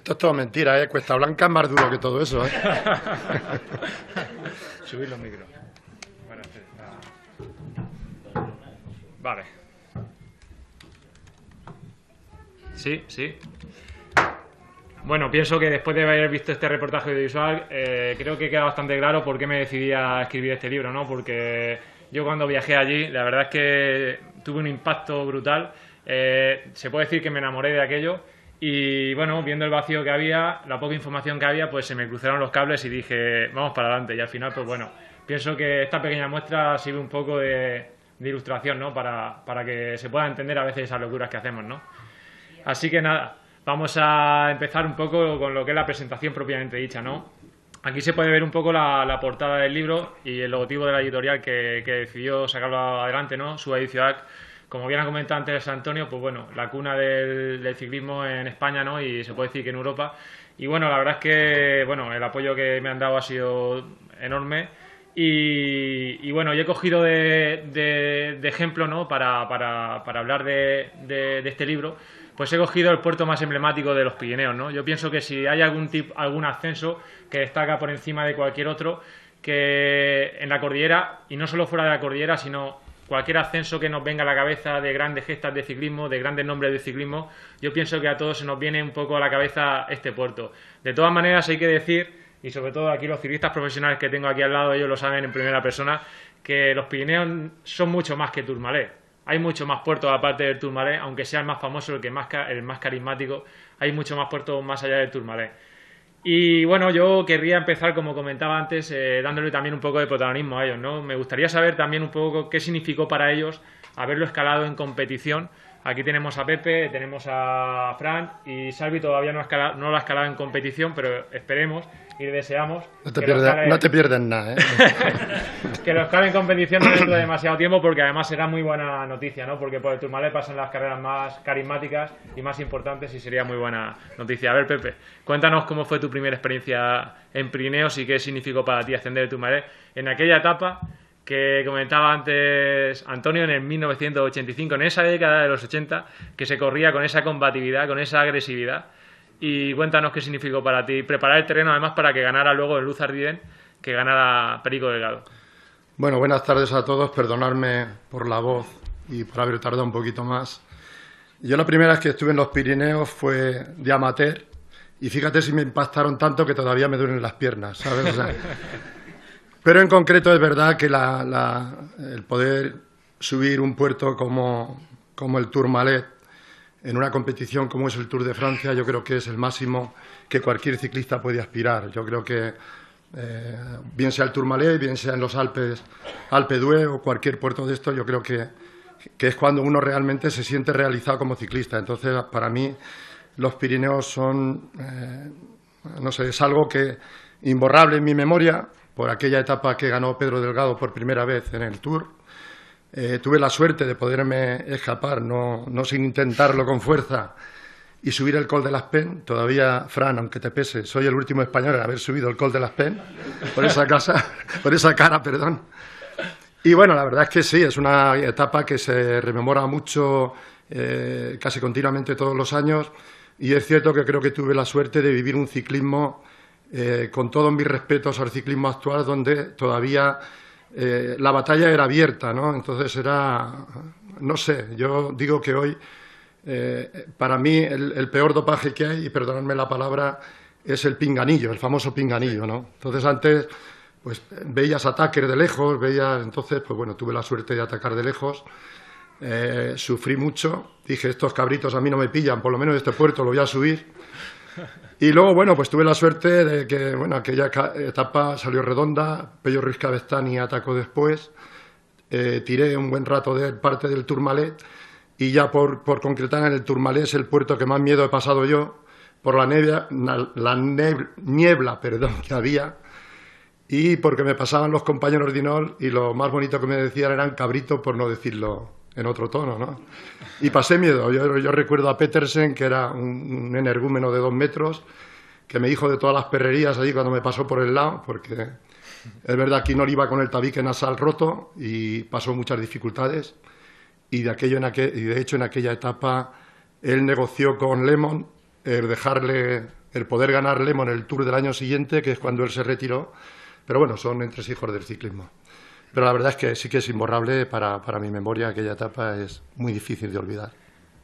Esto es todo mentira, ¿eh? Cuesta Blanca es más duro que todo eso, ¿eh? Subir los micros. Vale. Sí, sí. Bueno, pienso que después de haber visto este reportaje audiovisual, creo que queda bastante claro por qué me decidí a escribir este libro, ¿no? Porque yo cuando viajé allí, la verdad es que tuve un impacto brutal. Se puede decir que me enamoré de aquello. Y bueno, viendo el vacío que había, la poca información que había, pues se me cruzaron los cables y dije, vamos para adelante. Y al final, pues bueno, pienso que esta pequeña muestra sirve un poco de ilustración, ¿no? Para que se pueda entender a veces esas locuras que hacemos, ¿no? Así que nada, vamos a empezar un poco con lo que es la presentación propiamente dicha, ¿no? Aquí se puede ver un poco la portada del libro y el logotipo de la editorial que decidió sacarlo adelante, ¿no? Suba Edición. Como bien ha comentado antes Antonio, pues bueno, la cuna del ciclismo en España, ¿no? Y se puede decir que en Europa. Y bueno, la verdad es que bueno, el apoyo que me han dado ha sido enorme. Y bueno, yo he cogido de ejemplo, ¿no? Para hablar de este libro, pues he cogido el puerto más emblemático de los Pirineos, ¿no? Yo pienso que si hay algún ascenso que destaca por encima de cualquier otro, que en la cordillera, y no solo fuera de la cordillera, sino cualquier ascenso que nos venga a la cabeza de grandes gestas de ciclismo, de grandes nombres de ciclismo, yo pienso que a todos se nos viene un poco a la cabeza este puerto. De todas maneras hay que decir, y sobre todo aquí los ciclistas profesionales que tengo aquí al lado, ellos lo saben en primera persona, que los Pirineos son mucho más que Tourmalet. Hay mucho más puertos aparte del Tourmalet, aunque sea el más famoso, el más carismático, hay mucho más puertos más allá del Tourmalet. Y bueno, yo querría empezar, como comentaba antes, dándole también un poco de protagonismo a ellos, ¿no? Me gustaría saber también un poco qué significó para ellos haberlo escalado en competición. Aquí tenemos a Pepe, tenemos a Fran y Salvi todavía no lo ha escalado en competición, pero esperemos y deseamos no te pierdes nada, ¿eh? Que lo escale en competición no dentro de demasiado tiempo, porque además será muy buena noticia, ¿no? Porque por el Tourmalet pasan las carreras más carismáticas y más importantes y sería muy buena noticia. A ver, Pepe, cuéntanos cómo fue tu primera experiencia en Pirineos y qué significó para ti ascender el Tourmalet en aquella etapa que comentaba antes Antonio, en el 1985, en esa década de los 80, que se corría con esa combatividad, con esa agresividad. Y cuéntanos qué significó para ti preparar el terreno, además, para que ganara luego el Luz Ardiden, que ganara Perico Delgado. Bueno, buenas tardes a todos, perdonadme por la voz y por haber tardado un poquito más. Yo la primera vez que estuve en los Pirineos fue de amateur, y fíjate si me impactaron tanto que todavía me duelen las piernas, ¿sabes? O sea, pero en concreto es verdad que el poder subir un puerto como el Tourmalet en una competición como es el Tour de Francia, yo creo que es el máximo que cualquier ciclista puede aspirar. Yo creo que bien sea el Tourmalet, bien sea en los Alpes, Alpe d'Huez o cualquier puerto de esto, yo creo que es cuando uno realmente se siente realizado como ciclista. Entonces, para mí, los Pirineos son, no sé, es algo que imborrable en mi memoria por aquella etapa que ganó Pedro Delgado por primera vez en el Tour. Tuve la suerte de poderme escapar, no sin intentarlo con fuerza, y subir el Col de las Pen. Todavía, Fran, aunque te pese, soy el último español en haber subido el Col de las Pen, por esa cara, perdón. Y bueno, la verdad es que sí, es una etapa que se rememora mucho, casi continuamente todos los años, y es cierto que creo que tuve la suerte de vivir un ciclismo, con todos mis respetos al ciclismo actual, donde todavía la batalla era abierta, ¿no? Entonces era, no sé, yo digo que hoy, para mí, el peor dopaje que hay, y perdonadme la palabra, es el pinganillo, el famoso pinganillo, ¿no? Entonces antes, pues veías ataques de lejos, entonces, pues bueno, tuve la suerte de atacar de lejos, sufrí mucho, dije, estos cabritos a mí no me pillan, por lo menos este puerto lo voy a subir. Y luego, bueno, pues tuve la suerte de que, bueno, aquella etapa salió redonda, Pello Ruiz Cabestany atacó después, tiré un buen rato de parte del Tourmalet, y ya por concretar, en el Tourmalet es el puerto que más miedo he pasado yo, por la niebla que había, y porque me pasaban los compañeros de Inol, y lo más bonito que me decían eran cabrito, por no decirlo en otro tono, ¿no? Y pasé miedo. Yo recuerdo a Petersen, que era un energúmeno de 2 metros, que me dijo de todas las perrerías allí cuando me pasó por el lado, porque es verdad que Inol iba con el tabique nasal roto y pasó muchas dificultades, y de hecho en aquella etapa él negoció con Lemon dejarle el poder ganar Lemon el Tour del año siguiente, que es cuando él se retiró. Pero bueno, son entresijos del ciclismo. Pero la verdad es que sí que es imborrable para mi memoria, aquella etapa es muy difícil de olvidar.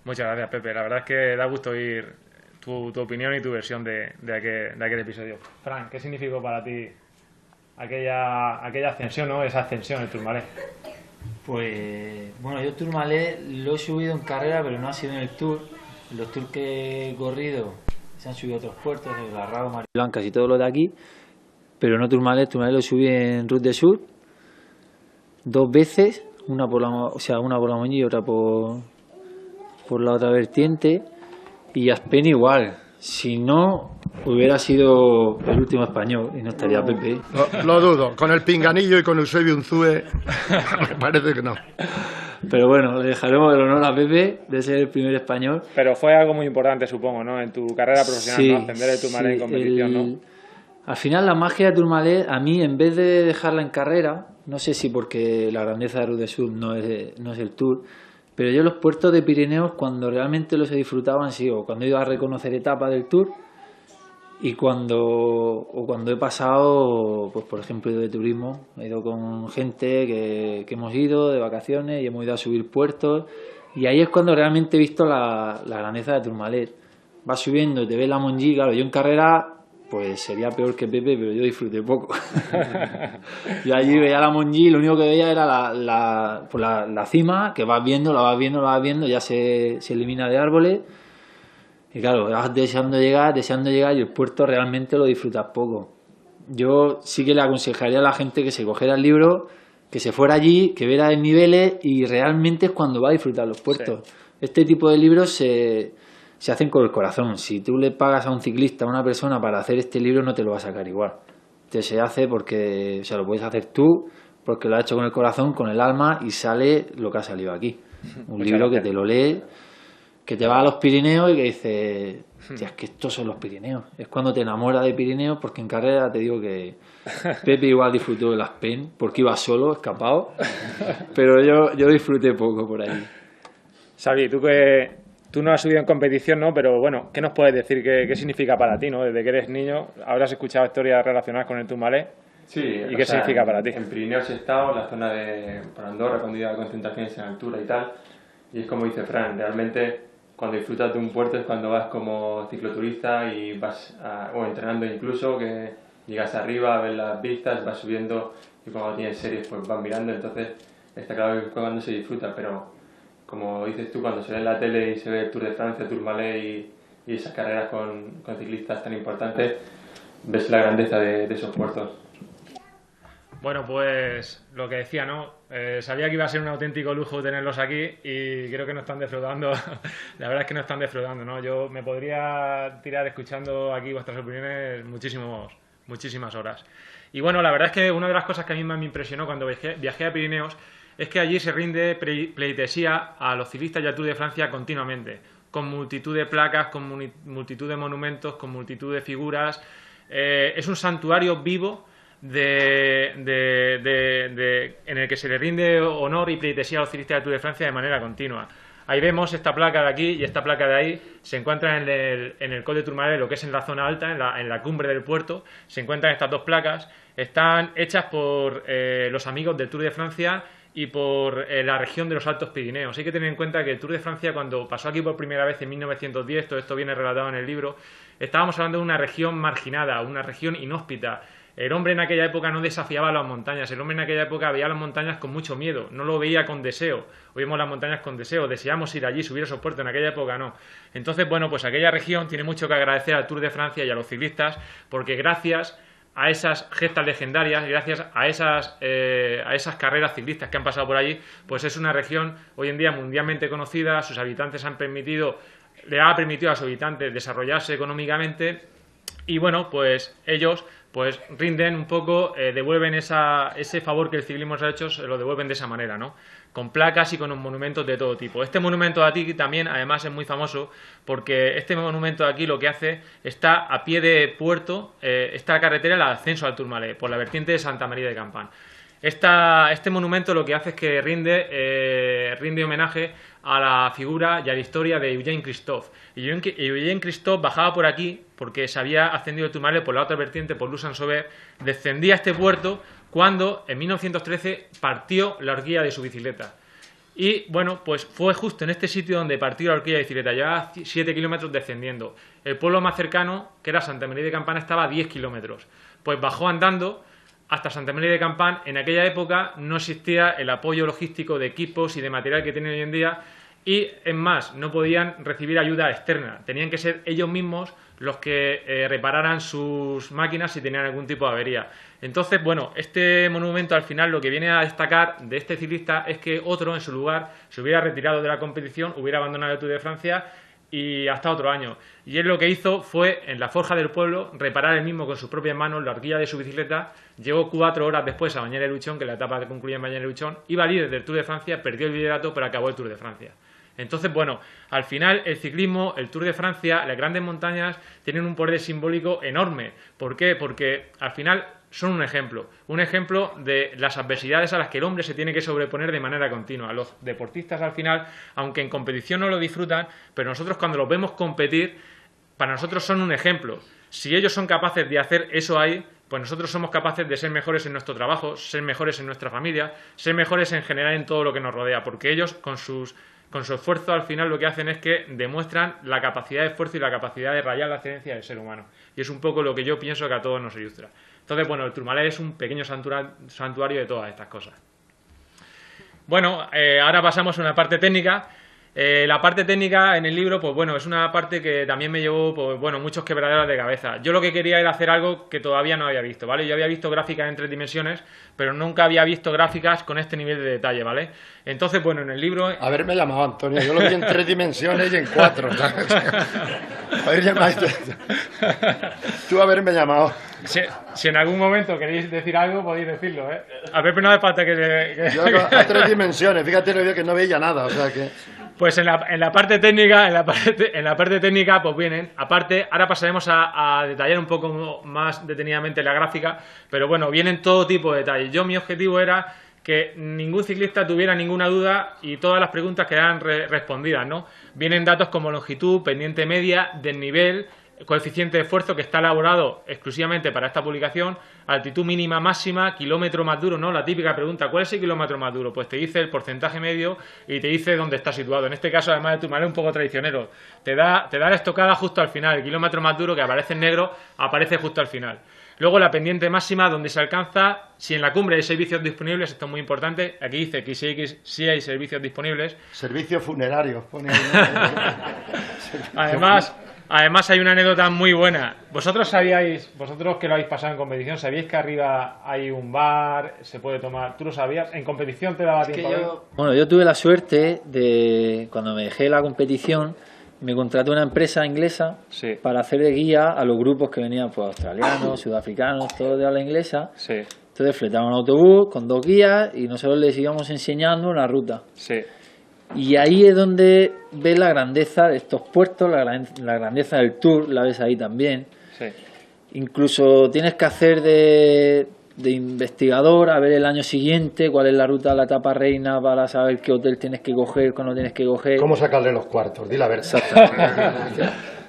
Muchas gracias, Pepe. La verdad es que da gusto oír tu opinión y tu versión de aquel episodio. Fran, ¿qué significó para ti aquella ascensión, ¿no? Esa ascensión, el Tourmalet? Pues bueno, yo Tourmalet lo he subido en carrera, pero no ha sido en el Tour. En los Tours que he corrido se han subido otros puertos, el Garrao, Mariblancas y todo lo de aquí, pero no Tourmalet. Tourmalet lo subí en Route de Sur 2 veces, una por la Montgí y otra por la otra vertiente, y Aspen igual. Si no, hubiera sido el último español y no estaría Pepe. Lo dudo, con el Pinganillo y con Eusebio Unzúe me parece que no. Pero bueno, le dejaremos el honor a Pepe de ser el primer español. Pero fue algo muy importante, supongo, ¿no? En tu carrera profesional, sí, ¿no? Ascender el Tourmalet en competición, ¿no? Al final la magia de Tourmalet, a mí, en vez de dejarla en carrera, no sé si porque la grandeza de Route de Sur no es el Tour, pero yo los puertos de Pirineos, cuando realmente los he disfrutado, han sido cuando he ido a reconocer etapas del Tour y cuando he pasado, pues por ejemplo, de turismo. He ido con gente que hemos ido de vacaciones y hemos ido a subir puertos, y ahí es cuando realmente he visto la grandeza de Tourmalet. Vas subiendo, te ves la Montgí. Claro, yo en carrera pues sería peor que Pepe, pero yo disfruté poco. Yo allí veía la Montgí, lo único que veía era la cima, que vas viendo, ya se elimina de árboles. Y claro, vas deseando llegar, y el puerto realmente lo disfrutas poco. Yo sí que le aconsejaría a la gente que se cogiera el libro, que se fuera allí, que viera desniveles, y realmente es cuando va a disfrutar los puertos. Sí. Este tipo de libros se hacen con el corazón. Si tú le pagas a un ciclista, a una persona, para hacer este libro, no te lo va a sacar igual. Se hace porque, o sea, lo puedes hacer tú, porque lo has hecho con el corazón, con el alma, y sale lo que ha salido aquí. Un libro que te lo lee, que te va a los Pirineos y que dice, es que estos son los Pirineos. Es cuando te enamoras de Pirineos, porque en carrera te digo que Pepe igual disfrutó de las Aspen, porque iba solo, escapado, pero yo disfruté poco por ahí. Xavi, tú no has subido en competición, ¿no? Pero bueno, ¿qué nos puedes decir? ¿Qué significa para ti, ¿no? Desde que eres niño, habrás escuchado historias relacionadas con el Tourmalet. Sí. ¿Y qué significa para ti? En Pirineos he estado, en la zona de por Andorra, cuando iba a concentraciones en altura y tal. Y es como dice Fran, realmente cuando disfrutas de un puerto es cuando vas como cicloturista y vas o entrenando incluso, que llegas arriba, ves las vistas, vas subiendo, y cuando tienes series pues vas mirando. Entonces está claro que cuando se disfruta, pero como dices tú, cuando se ve en la tele y se ve el Tour de Francia, Tourmalet y esas carreras con ciclistas tan importantes, ves la grandeza de esos puertos. Bueno, pues lo que decía, ¿no? Sabía que iba a ser un auténtico lujo tenerlos aquí y creo que nos están defraudando. La verdad es que nos están defraudando, ¿no? Yo me podría tirar escuchando aquí vuestras opiniones muchísimas horas. Y bueno, la verdad es que una de las cosas que a mí más me impresionó cuando viajé a Pirineos es que allí se rinde pleitesía a los ciclistas y al Tour de Francia continuamente, con multitud de placas, con multitud de monumentos, con multitud de figuras. Es un santuario vivo en el que se le rinde honor y pleitesía a los ciclistas del Tour de Francia de manera continua. Ahí vemos esta placa de aquí y esta placa de ahí, se encuentran en el Col de Tourmalet, lo que es en la zona alta, en la cumbre del puerto, se encuentran estas dos placas. Están hechas por los amigos del Tour de Francia y por la región de los Altos Pirineos. Hay que tener en cuenta que el Tour de Francia, cuando pasó aquí por primera vez en 1910, todo esto viene relatado en el libro, estábamos hablando de una región marginada, una región inhóspita. El hombre en aquella época no desafiaba las montañas, el hombre en aquella época veía las montañas con mucho miedo, no lo veía con deseo. Hoy vemos las montañas con deseo, deseamos ir allí, subir esos puertos, en aquella época no. Entonces, bueno, pues aquella región tiene mucho que agradecer al Tour de Francia y a los ciclistas, porque gracias a esas gestas legendarias, gracias a esas carreras ciclistas que han pasado por allí, pues es una región hoy en día mundialmente conocida. Sus habitantes le ha permitido a sus habitantes desarrollarse económicamente, y bueno, pues ellos pues rinden un poco, devuelven ese favor que el ciclismo les ha hecho, se lo devuelven de esa manera, ¿no? Con placas y con monumentos de todo tipo. Este monumento de aquí también, además, es muy famoso porque este monumento de aquí lo que hace, está a pie de puerto, esta carretera, el ascenso al Tourmalet, por la vertiente de Santa María de Campán. Este monumento lo que hace es que rinde homenaje a la figura y a la historia de Eugène Christophe. Y Eugène Christophe bajaba por aquí porque se había ascendido el Tourmalet por la otra vertiente, por Luz-en-Sauveur, descendía a este puerto cuando en 1913 partió la horquilla de su bicicleta. Y bueno, pues fue justo en este sitio donde partió la horquilla de bicicleta, llevaba 7 kilómetros descendiendo. El pueblo más cercano, que era Santa-Maria de Campán, estaba a 10 kilómetros. Pues bajó andando hasta Santa-Maria de Campán. En aquella época no existía el apoyo logístico de equipos y de material que tienen hoy en día, y es más, no podían recibir ayuda externa, tenían que ser ellos mismos los que repararan sus máquinas si tenían algún tipo de avería. Entonces, bueno, este monumento al final lo que viene a destacar de este ciclista es que otro en su lugar se hubiera retirado de la competición, hubiera abandonado el Tour de Francia y hasta otro año. Y él lo que hizo fue, en la forja del pueblo, reparar él mismo con sus propias manos la horquilla de su bicicleta. Llegó 4 horas después a Bagnères-les-Luchons, que la etapa concluía en Bagnères-les-Luchons, iba líder del Tour de Francia, perdió el liderato, pero acabó el Tour de Francia. Entonces, bueno, al final el ciclismo, el Tour de Francia, las grandes montañas tienen un poder simbólico enorme. ¿Por qué? Porque al final son un ejemplo de las adversidades a las que el hombre se tiene que sobreponer de manera continua. Los deportistas al final, aunque en competición no lo disfrutan, pero nosotros cuando los vemos competir, para nosotros son un ejemplo. Si ellos son capaces de hacer eso ahí, pues nosotros somos capaces de ser mejores en nuestro trabajo, ser mejores en nuestra familia, ser mejores en general en todo lo que nos rodea, porque ellos con su esfuerzo al final lo que hacen es que demuestran la capacidad de esfuerzo y la capacidad de rayar la excelencia del ser humano. Y es un poco lo que yo pienso que a todos nos ilustra. Entonces, bueno, el Tourmalet es un pequeño santuario de todas estas cosas. Bueno, ahora pasamos a una parte técnica. La parte técnica en el libro, pues bueno, es una parte que también me llevó, pues bueno, muchos quebraderos de cabeza. Yo lo que quería era hacer algo que todavía no había visto, ¿vale? Yo había visto gráficas en 3 dimensiones, pero nunca había visto gráficas con este nivel de detalle, ¿vale? Entonces, bueno, en el libro... Haberme llamado Antonio, yo lo vi en 3 dimensiones y en 4, ¿sabes? Tú haberme llamado. Si en algún momento queréis decir algo, podéis decirlo, ¿eh? A ver, pero no hace falta que... Yo a 3 dimensiones, fíjate lo que no veía nada, o sea que... Pues en la parte técnica, pues vienen, aparte, ahora pasaremos a detallar un poco más detenidamente la gráfica, pero bueno, vienen todo tipo de detalles. Mi objetivo era que ningún ciclista tuviera ninguna duda y todas las preguntas quedaran respondidas, ¿no? Vienen datos como longitud, pendiente media, desnivel, coeficiente de esfuerzo, que está elaborado exclusivamente para esta publicación, altitud mínima máxima, kilómetro más duro, ¿no? La típica pregunta, ¿cuál es el kilómetro más duro? Pues te dice el porcentaje medio y te dice dónde está situado. En este caso, además de Tourmalet, un poco traicionero. Te da la estocada justo al final. El kilómetro más duro, que aparece en negro, aparece justo al final. Luego la pendiente máxima, donde se alcanza, si en la cumbre hay servicios disponibles, esto es muy importante, aquí dice que sí hay servicios disponibles. Servicios funerarios, pone ahí. Además hay una anécdota muy buena. Vosotros que lo habéis pasado en competición, ¿sabíais que arriba hay un bar, se puede tomar? ¿Tú lo sabías? ¿En competición te daba tiempo? Bueno, yo tuve la suerte de, cuando me dejé la competición, me contrató una empresa inglesa para hacer de guía a los grupos que venían, pues, australianos, sudafricanos, todos de habla inglesa. Sí. Entonces fletaban un autobús con 2 guías y nosotros les íbamos enseñando una ruta. Sí. Y ahí es donde ves la grandeza de estos puertos, la grandeza del Tour, la ves ahí también. Sí. Incluso tienes que hacer de investigador, a ver el año siguiente cuál es la ruta de la etapa reina para saber qué hotel tienes que coger, cuándo tienes que coger. ¿Cómo sacarle los cuartos? Di la verdad.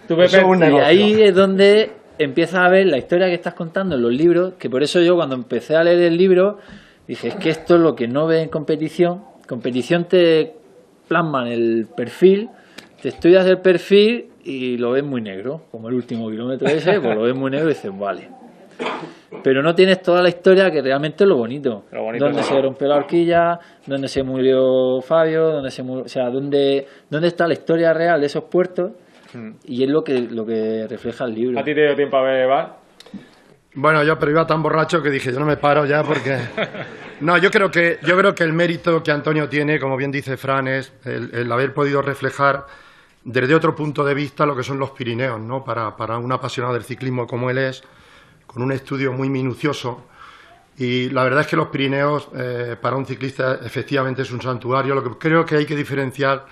Y ahí es donde empiezas a ver la historia que estás contando en los libros, que por eso yo cuando empecé a leer el libro dije, es que esto es lo que no ves en competición. Competición te plasman el perfil, te estudias el perfil y lo ves muy negro, como el último kilómetro ese, pues lo ves muy negro y dices, vale. Pero no tienes toda la historia, que realmente es lo bonito. Dónde se rompió la horquilla, dónde se murió Fabio, dónde está la historia real de esos puertos, y es lo que refleja el libro. ¿A ti te dio tiempo a ver, Val? Bueno, pero iba tan borracho que dije, yo no me paro ya porque... No, yo creo que el mérito que Antonio tiene, como bien dice Fran, es el haber podido reflejar desde otro punto de vista lo que son los Pirineos, ¿no? Para un apasionado del ciclismo como él es, con un estudio muy minucioso. Y la verdad es que los Pirineos, para un ciclista, efectivamente es un santuario. Lo que creo que hay que diferenciar,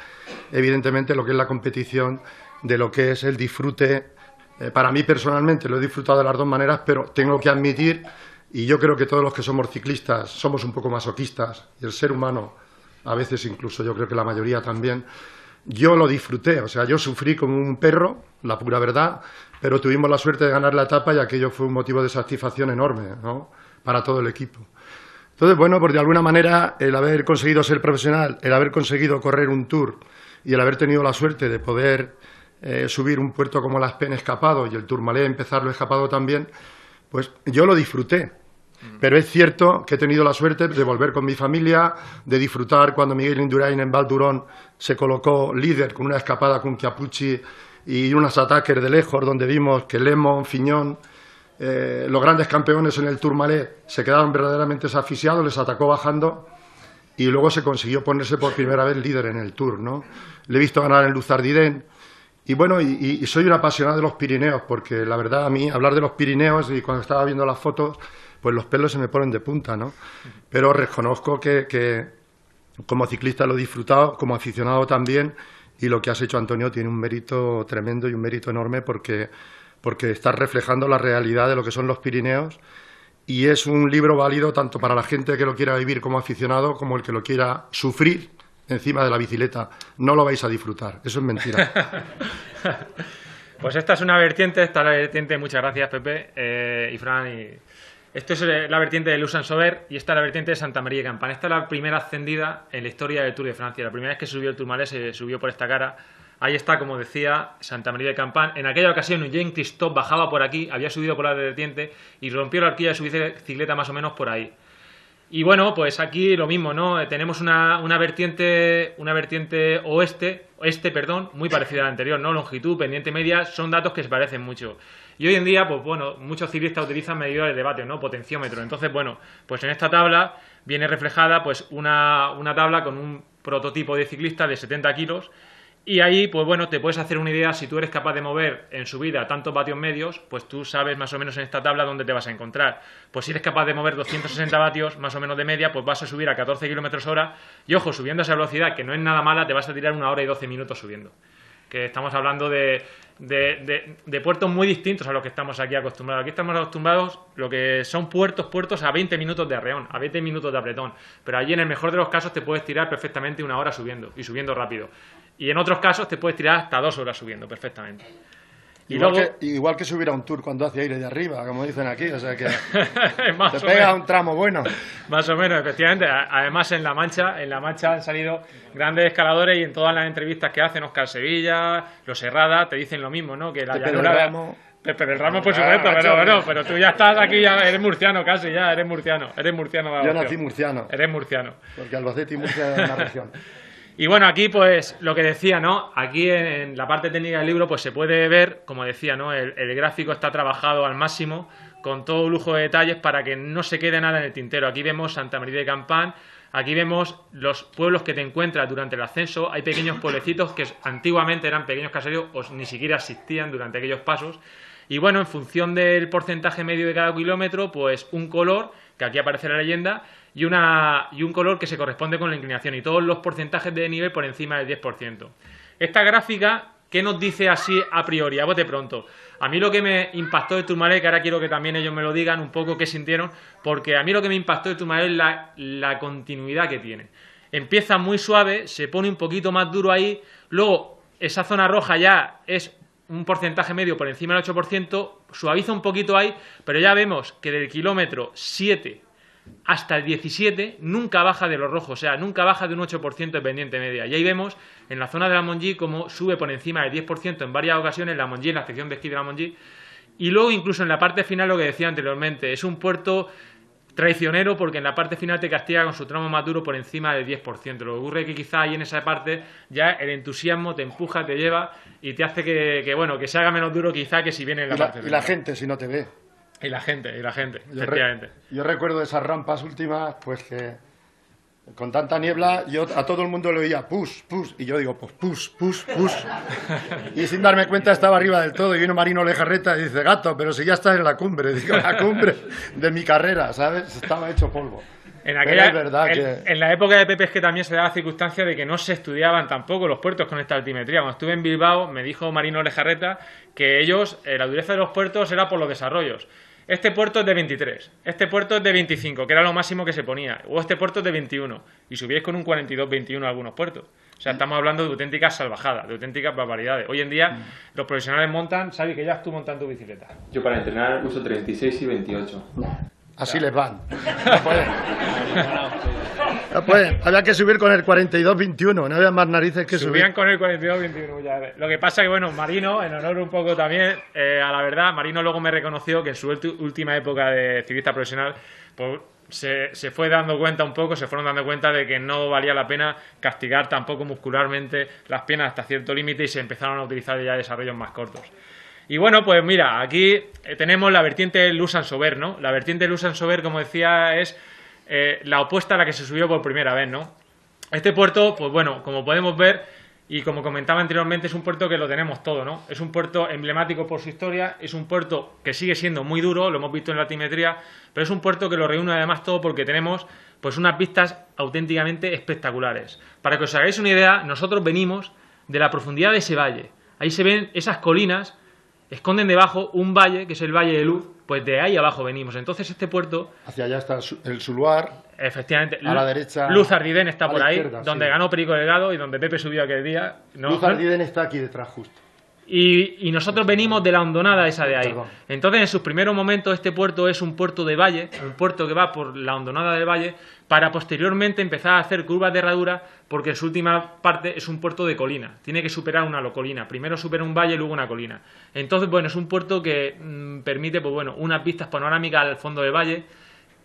evidentemente, lo que es la competición de lo que es el disfrute. Para mí, personalmente, lo he disfrutado de las dos maneras, pero tengo que admitir, y yo creo que todos los que somos ciclistas somos un poco masoquistas, y el ser humano, a veces incluso yo creo que la mayoría también. Yo lo disfruté, o sea, yo sufrí como un perro, la pura verdad, pero tuvimos la suerte de ganar la etapa y aquello fue un motivo de satisfacción enorme, ¿no?, para todo el equipo. Entonces, bueno, pues de alguna manera el haber conseguido ser profesional, el haber conseguido correr un Tour y el haber tenido la suerte de poder subir un puerto como Las Peñas escapado y el Tourmalet empezarlo escapado también, pues yo lo disfruté. Pero es cierto que he tenido la suerte de volver con mi familia, de disfrutar cuando Miguel Indurain en Val d'Hudron se colocó líder con una escapada con Chiappucci y unos ataques de lejos donde vimos que Lemon, Fignon, los grandes campeones en el Tourmalet se quedaron verdaderamente asfixiados, les atacó bajando y luego se consiguió ponerse por primera vez líder en el Tour, ¿no? Le he visto ganar en Luzardiden. Y bueno, y soy un apasionado de los Pirineos, porque la verdad a mí hablar de los Pirineos y cuando estaba viendo las fotos, pues los pelos se me ponen de punta, ¿no? Pero reconozco que como ciclista lo he disfrutado, como aficionado también, y lo que has hecho, Antonio, tiene un mérito tremendo y un mérito enorme porque estás reflejando la realidad de lo que son los Pirineos, y es un libro válido tanto para la gente que lo quiera vivir como aficionado como el que lo quiera sufrir encima de la bicicleta. No lo vais a disfrutar, eso es mentira. Pues esta es una vertiente, muchas gracias Pepe y Fran. Esto es la vertiente de Luxembourg y esta es la vertiente de Santa María de Campán. Esta es la primera ascendida en la historia del Tour de Francia. La primera vez que subió el Tourmalet se subió por esta cara. Ahí está, como decía, Santa María de Campán. En aquella ocasión, Jean-Christophe bajaba por aquí, había subido por la vertiente y rompió la horquilla de su bicicleta más o menos por ahí. Y bueno, pues aquí lo mismo, ¿no? Tenemos una vertiente oeste, muy parecida a la anterior, ¿no? Longitud, pendiente media, son datos que se parecen mucho. Y hoy en día, pues bueno, muchos ciclistas utilizan medidores de vatios, ¿no? Potenciómetro. Entonces, bueno, pues en esta tabla viene reflejada pues una tabla con un prototipo de ciclista de 70 kilos. Y ahí, pues bueno, te puedes hacer una idea, si tú eres capaz de mover en subida tantos vatios medios, pues tú sabes más o menos en esta tabla dónde te vas a encontrar. Pues si eres capaz de mover 260 vatios, más o menos de media, pues vas a subir a 14 km/h. Y ojo, subiendo a esa velocidad, que no es nada mala, te vas a tirar 1 hora y 12 minutos subiendo. Que estamos hablando de puertos muy distintos a los que estamos aquí acostumbrados. Aquí estamos acostumbrados lo que son puertos a 20 minutos de arreón, a 20 minutos de apretón. Pero allí en el mejor de los casos te puedes tirar perfectamente 1 hora subiendo, y subiendo rápido. Y en otros casos te puedes tirar hasta 2 horas subiendo perfectamente. Y igual que subir a un Tour cuando hace aire de arriba, como dicen aquí, o sea que te pega un tramo bueno. Más o menos, efectivamente. Además en La Mancha han salido grandes escaladores y en todas las entrevistas que hacen, Óscar Sevilla, Los Herrada, te dicen lo mismo, ¿no? Que la llanura... Pepe del Ramo, por supuesto, pero tú ya estás aquí, ya eres murciano casi, ya eres murciano. Yo nací murciano. Eres murciano. Porque Albacete y Murcia es una región. Y bueno, aquí pues lo que decía, ¿no? Aquí en la parte técnica del libro pues se puede ver, como decía, ¿no? El gráfico está trabajado al máximo, con todo lujo de detalles para que no se quede nada en el tintero. Aquí vemos Santa María de Campán, aquí vemos los pueblos que te encuentras durante el ascenso. Hay pequeños pueblecitos que antiguamente eran pequeños caseríos o ni siquiera existían durante aquellos pasos. Y bueno, en función del porcentaje medio de cada kilómetro, pues un color, que aquí aparece la leyenda, y un color que se corresponde con la inclinación, y todos los porcentajes de nivel por encima del 10%. Esta gráfica, ¿qué nos dice así a priori, a bote pronto? A mí lo que me impactó de Tourmalet, que ahora quiero que también ellos me lo digan un poco qué sintieron, porque a mí lo que me impactó de Tourmalet es la continuidad que tiene. Empieza muy suave, se pone un poquito más duro ahí, luego esa zona roja ya es un porcentaje medio por encima del 8%, suaviza un poquito ahí, pero ya vemos que del kilómetro 7 hasta el 17 nunca baja de lo rojo, o sea, nunca baja de un 8% de pendiente media. Y ahí vemos en la zona de la Mongie como sube por encima del 10% en varias ocasiones, la Mongie, en la sección de esquí de la Mongie. Y luego incluso en la parte final, lo que decía anteriormente, es un puerto traicionero porque en la parte final te castiga con su tramo más duro por encima del 10%. Lo que ocurre es que quizá ahí en esa parte ya el entusiasmo te empuja, te lleva y te hace que se haga menos duro quizá que si viene en la parte final. Y la gente si no te ve. Y la gente, efectivamente. Yo recuerdo esas rampas últimas, pues que con tanta niebla, yo a todo el mundo le oía push, y yo digo, pues push. Y sin darme cuenta estaba arriba del todo, y vino Marino Lejarreta y dice, gato, pero si ya estás en la cumbre. Digo, la cumbre de mi carrera, ¿sabes? Estaba hecho polvo. En la época de Pepe es que también se da la circunstancia de que no se estudiaban tampoco los puertos con esta altimetría. Cuando estuve en Bilbao me dijo Marino Lejarreta que ellos, la dureza de los puertos era por los desarrollos. este puerto es de 23, este puerto es de 25, que era lo máximo que se ponía, o este puerto es de 21, y subíais con un 42-21 algunos puertos. O sea, estamos hablando de auténticas salvajadas, de auténticas barbaridades. Hoy en día los profesionales montan, Xavi, que ya tú montas tu bicicleta. Yo para entrenar uso 36 y 28. Así les van. No pueden. No pueden. Había que subir con el 42-21, no había más narices que subir. Subían con el 42-21 ya. Lo que pasa que, bueno, Marino, en honor un poco también, a la verdad, Marino luego me reconoció que en su última época de ciclista profesional, pues se fue dando cuenta un poco, se fueron dando cuenta de que no valía la pena castigar tampoco muscularmente las piernas hasta cierto límite y se empezaron a utilizar ya desarrollos más cortos. Y bueno, pues mira, aquí tenemos la vertiente Lusan-Sauveur, ¿no? La vertiente Lusan-Sauveur, como decía, es la opuesta a la que se subió por primera vez, ¿no? Este puerto, pues bueno, como podemos ver y como comentaba anteriormente, es un puerto que lo tenemos todo, ¿no? Es un puerto emblemático por su historia, es un puerto que sigue siendo muy duro, lo hemos visto en la altimetría, pero es un puerto que lo reúne además todo porque tenemos pues unas vistas auténticamente espectaculares. Para que os hagáis una idea, nosotros venimos de la profundidad de ese valle. Ahí se ven esas colinas, esconden debajo un valle, que es el Valle de Luz, pues de ahí abajo venimos. Entonces este puerto... Hacia allá está el Suluar. Efectivamente. A la derecha... Luz Ardiden está por ahí, izquierda, donde sí. ganó Perico Delgado y donde Pepe subió aquel día. ¿No? Luz Ardiden está aquí detrás justo. Y nosotros venimos de la hondonada esa de ahí. Perdón. Entonces, en sus primeros momentos, este puerto es un puerto de valle, un puerto que va por la hondonada del valle, para posteriormente empezar a hacer curvas de herradura, porque en su última parte es un puerto de colina. Tiene que superar una colina. Primero supera un valle y luego una colina. Entonces, bueno, es un puerto que permite, pues bueno, unas vistas panorámicas al fondo del valle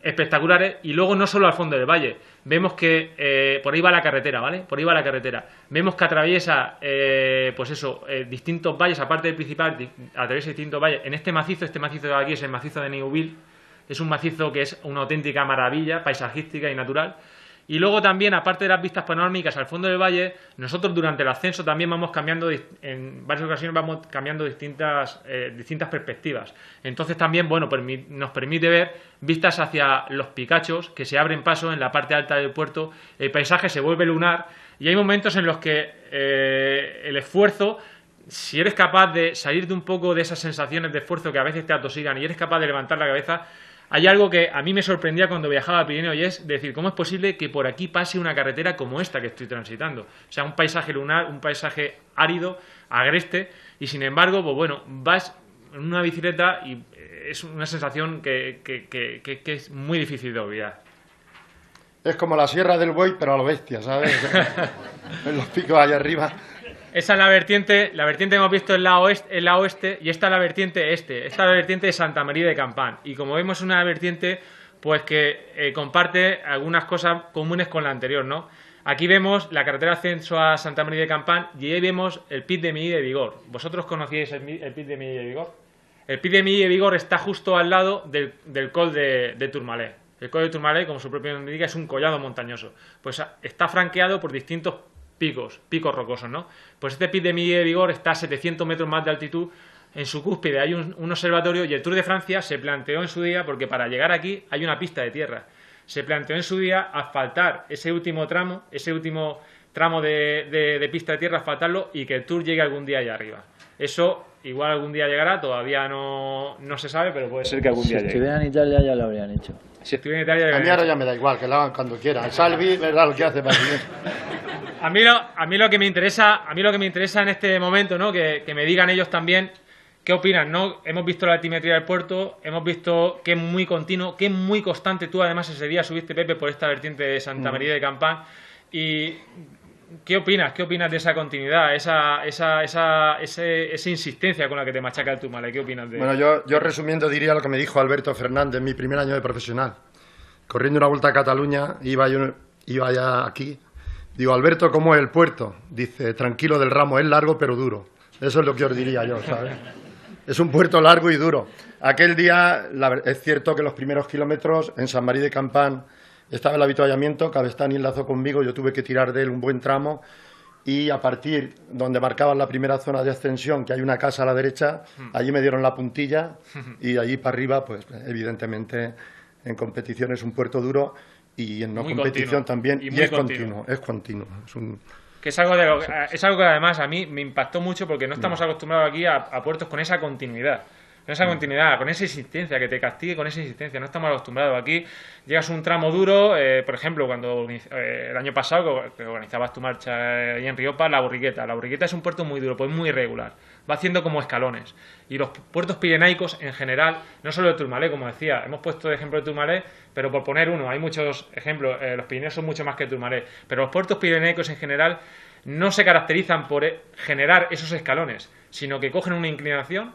espectaculares, y luego no solo al fondo del valle, vemos que por ahí va la carretera, ¿vale? Por ahí va la carretera. Vemos que atraviesa, pues eso, distintos valles, aparte del principal, atraviesa distintos valles. En este macizo de aquí es el macizo de Neuville, es un macizo que es una auténtica maravilla paisajística y natural. Y luego también, aparte de las vistas panorámicas al fondo del valle, nosotros durante el ascenso también vamos cambiando, en varias ocasiones vamos cambiando distintas perspectivas. Entonces también, bueno, nos permite ver vistas hacia los Picachos, que se abren paso en la parte alta del puerto, el paisaje se vuelve lunar, y hay momentos en los que el esfuerzo, si eres capaz de salir de un poco de esas sensaciones de esfuerzo que a veces te atosigan y eres capaz de levantar la cabeza, hay algo que a mí me sorprendía cuando viajaba a Pirineo, y es decir, ¿cómo es posible que por aquí pase una carretera como esta que estoy transitando? O sea, un paisaje lunar, un paisaje árido, agreste, y sin embargo, pues bueno, vas en una bicicleta y es una sensación que es muy difícil de olvidar. Es como la Sierra del Buey, pero a lo bestia, ¿sabes? En los picos allá arriba. Esa es la vertiente que hemos visto en la oeste, y esta es la vertiente este. Esta es la vertiente de Santa María de Campán. Y como vemos, es una vertiente pues que comparte algunas cosas comunes con la anterior, ¿no? Aquí vemos la carretera de ascenso a Santa María de Campán, y ahí vemos el Pit de Milly de Vigor. ¿Vosotros conocíais el Pit de Milly de Vigor? El Pit de Milly de Vigor está justo al lado del Col de Tourmalet. El Col de Tourmalet, como su propio nombre indica, es un collado montañoso. Pues está franqueado por distintos picos rocosos, ¿no? Pues este Pit de Milly de Vigor está a 700 metros más de altitud. En su cúspide hay un observatorio, y el Tour de Francia se planteó en su día, porque para llegar aquí hay una pista de tierra, se planteó en su día asfaltar ese último tramo de pista de tierra, asfaltarlo, y que el Tour llegue algún día allá arriba. Eso igual algún día llegará, todavía no se sabe, pero puede ser que algún día llegue. Si estuvieran en Italia ya lo habrían hecho. Si estuviera en Italia... A mí ahora ya me da igual, que lo hagan cuando quieran. Salvi, ¿verdad? Lo que hace para mí. A mí lo que me interesa en este momento, ¿no? Que me digan ellos también qué opinan, ¿no? Hemos visto la altimetría del puerto, hemos visto que es muy continuo, que es muy constante. Tú además ese día subiste, Pepe, por esta vertiente de Santa María de Campán. Y ¿qué opinas? ¿Qué opinas de esa continuidad, esa insistencia con la que te machaca el Tourmalet? ¿Qué opinas de Bueno, yo resumiendo diría lo que me dijo Alberto Fernández en mi primer año de profesional. Corriendo una vuelta a Cataluña, iba ya aquí. Digo, Alberto, ¿cómo es el puerto? Dice, tranquilo del ramo, es largo pero duro. Eso es lo que os diría yo, ¿sabes? Es un puerto largo y duro. Aquel día, es cierto que los primeros kilómetros en San Marí de Campán estaba el avituallamiento, Cabestany enlazó conmigo, yo tuve que tirar de él un buen tramo, y a partir donde marcaban la primera zona de ascensión, que hay una casa a la derecha, allí me dieron la puntilla, y allí para arriba, pues evidentemente en competición es un puerto duro, y en no muy competición continuo. También, y es continuo. Que es algo que además a mí me impactó mucho, porque no estamos acostumbrados aquí a puertos con esa continuidad. con esa continuidad, con esa insistencia, que te castigue con esa insistencia. No estamos acostumbrados. Aquí llegas a un tramo duro, por ejemplo, cuando el año pasado que organizabas tu marcha ahí en Riopa, la Borriqueta. La Borriqueta es un puerto muy duro, pues muy irregular. Va haciendo como escalones. Y los puertos pirenaicos en general, no solo el Tourmalet, como decía, hemos puesto de ejemplo el Tourmalet, pero por poner uno, hay muchos ejemplos, los Pirineos son mucho más que el Tourmalet, pero los puertos pirenaicos en general no se caracterizan por generar esos escalones, sino que cogen una inclinación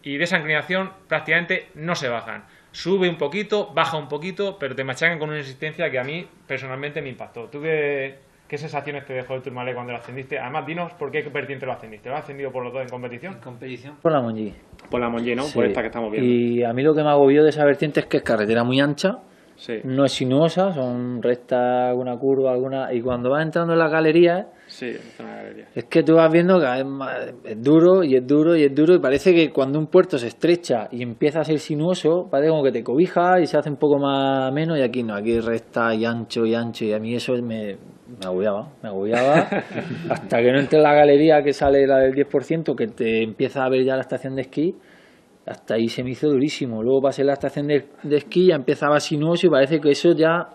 y de esa inclinación prácticamente no se bajan. Sube un poquito, baja un poquito, pero te machacan con una insistencia que a mí personalmente me impactó. ¿Tú qué sensaciones te dejó el Tourmalet cuando lo ascendiste? Además, dinos por qué vertiente lo ascendiste. ¿Lo has ascendido por los dos en competición? En competición por la Monji. Por la Monji, ¿no? Sí. Por esta que estamos viendo. Y a mí lo que me agobió de esa vertiente es que es carretera muy ancha, Sí, no es sinuosa, son rectas, alguna curva, alguna... Y cuando vas entrando en las galerías, sí, es una galería. es que tú vas viendo que es duro y es duro y es duro, y parece que cuando un puerto se estrecha y empieza a ser sinuoso, parece como que te cobija y se hace un poco más ameno, y aquí no, aquí es recta y ancho, y a mí eso me agobiaba hasta que no entré en la galería que sale la del 10%, que te empieza a ver ya la estación de esquí. Hasta ahí se me hizo durísimo. Luego pasé la estación de esquí, ya empezaba sinuoso y parece que eso ya...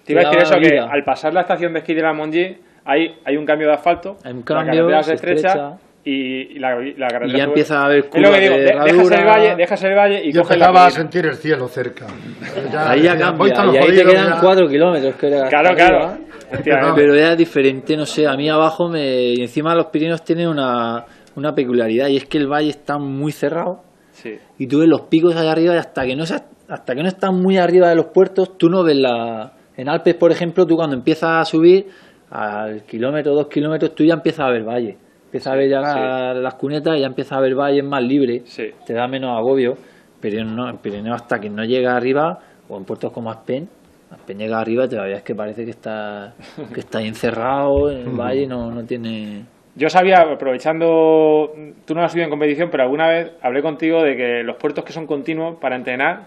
Te iba a decir eso, que vida. al pasar la estación de esquí de la Monji hay un cambio de asfalto, Hay un la cambio, carretera se se estrecha y la carretera Y ya sube. empieza a haber Es lo que digo, curvas de herradura. dejas el valle y Yo coges la empezaba a colina. sentir el cielo cerca. Ahí ya decía, voy cambia, tan y ahí te jodido quedan ya. 4 kilómetros. Que era Claro, hasta claro. arriba. Efectivamente. Pero era diferente, no sé, a mí abajo y encima los Pirineos tienen una peculiaridad, y es que el valle está muy cerrado. Sí. Y tú ves los picos allá arriba, y hasta que no están muy arriba de los puertos, tú no ves En Alpes, por ejemplo, tú cuando empiezas a subir al kilómetro, 2 kilómetros, tú ya empiezas a ver valle. Empiezas a ver ya las cunetas y ya empiezas a ver valles más libres. Sí. Te da menos agobio. Pero no, en Pirineo, hasta que no llega arriba, o en puertos como Aspen llega arriba y todavía es que parece que está ahí encerrado en el valle, no tiene... Yo sabía, aprovechando, tú no has subido en competición, pero alguna vez hablé contigo de que los puertos que son continuos para entrenar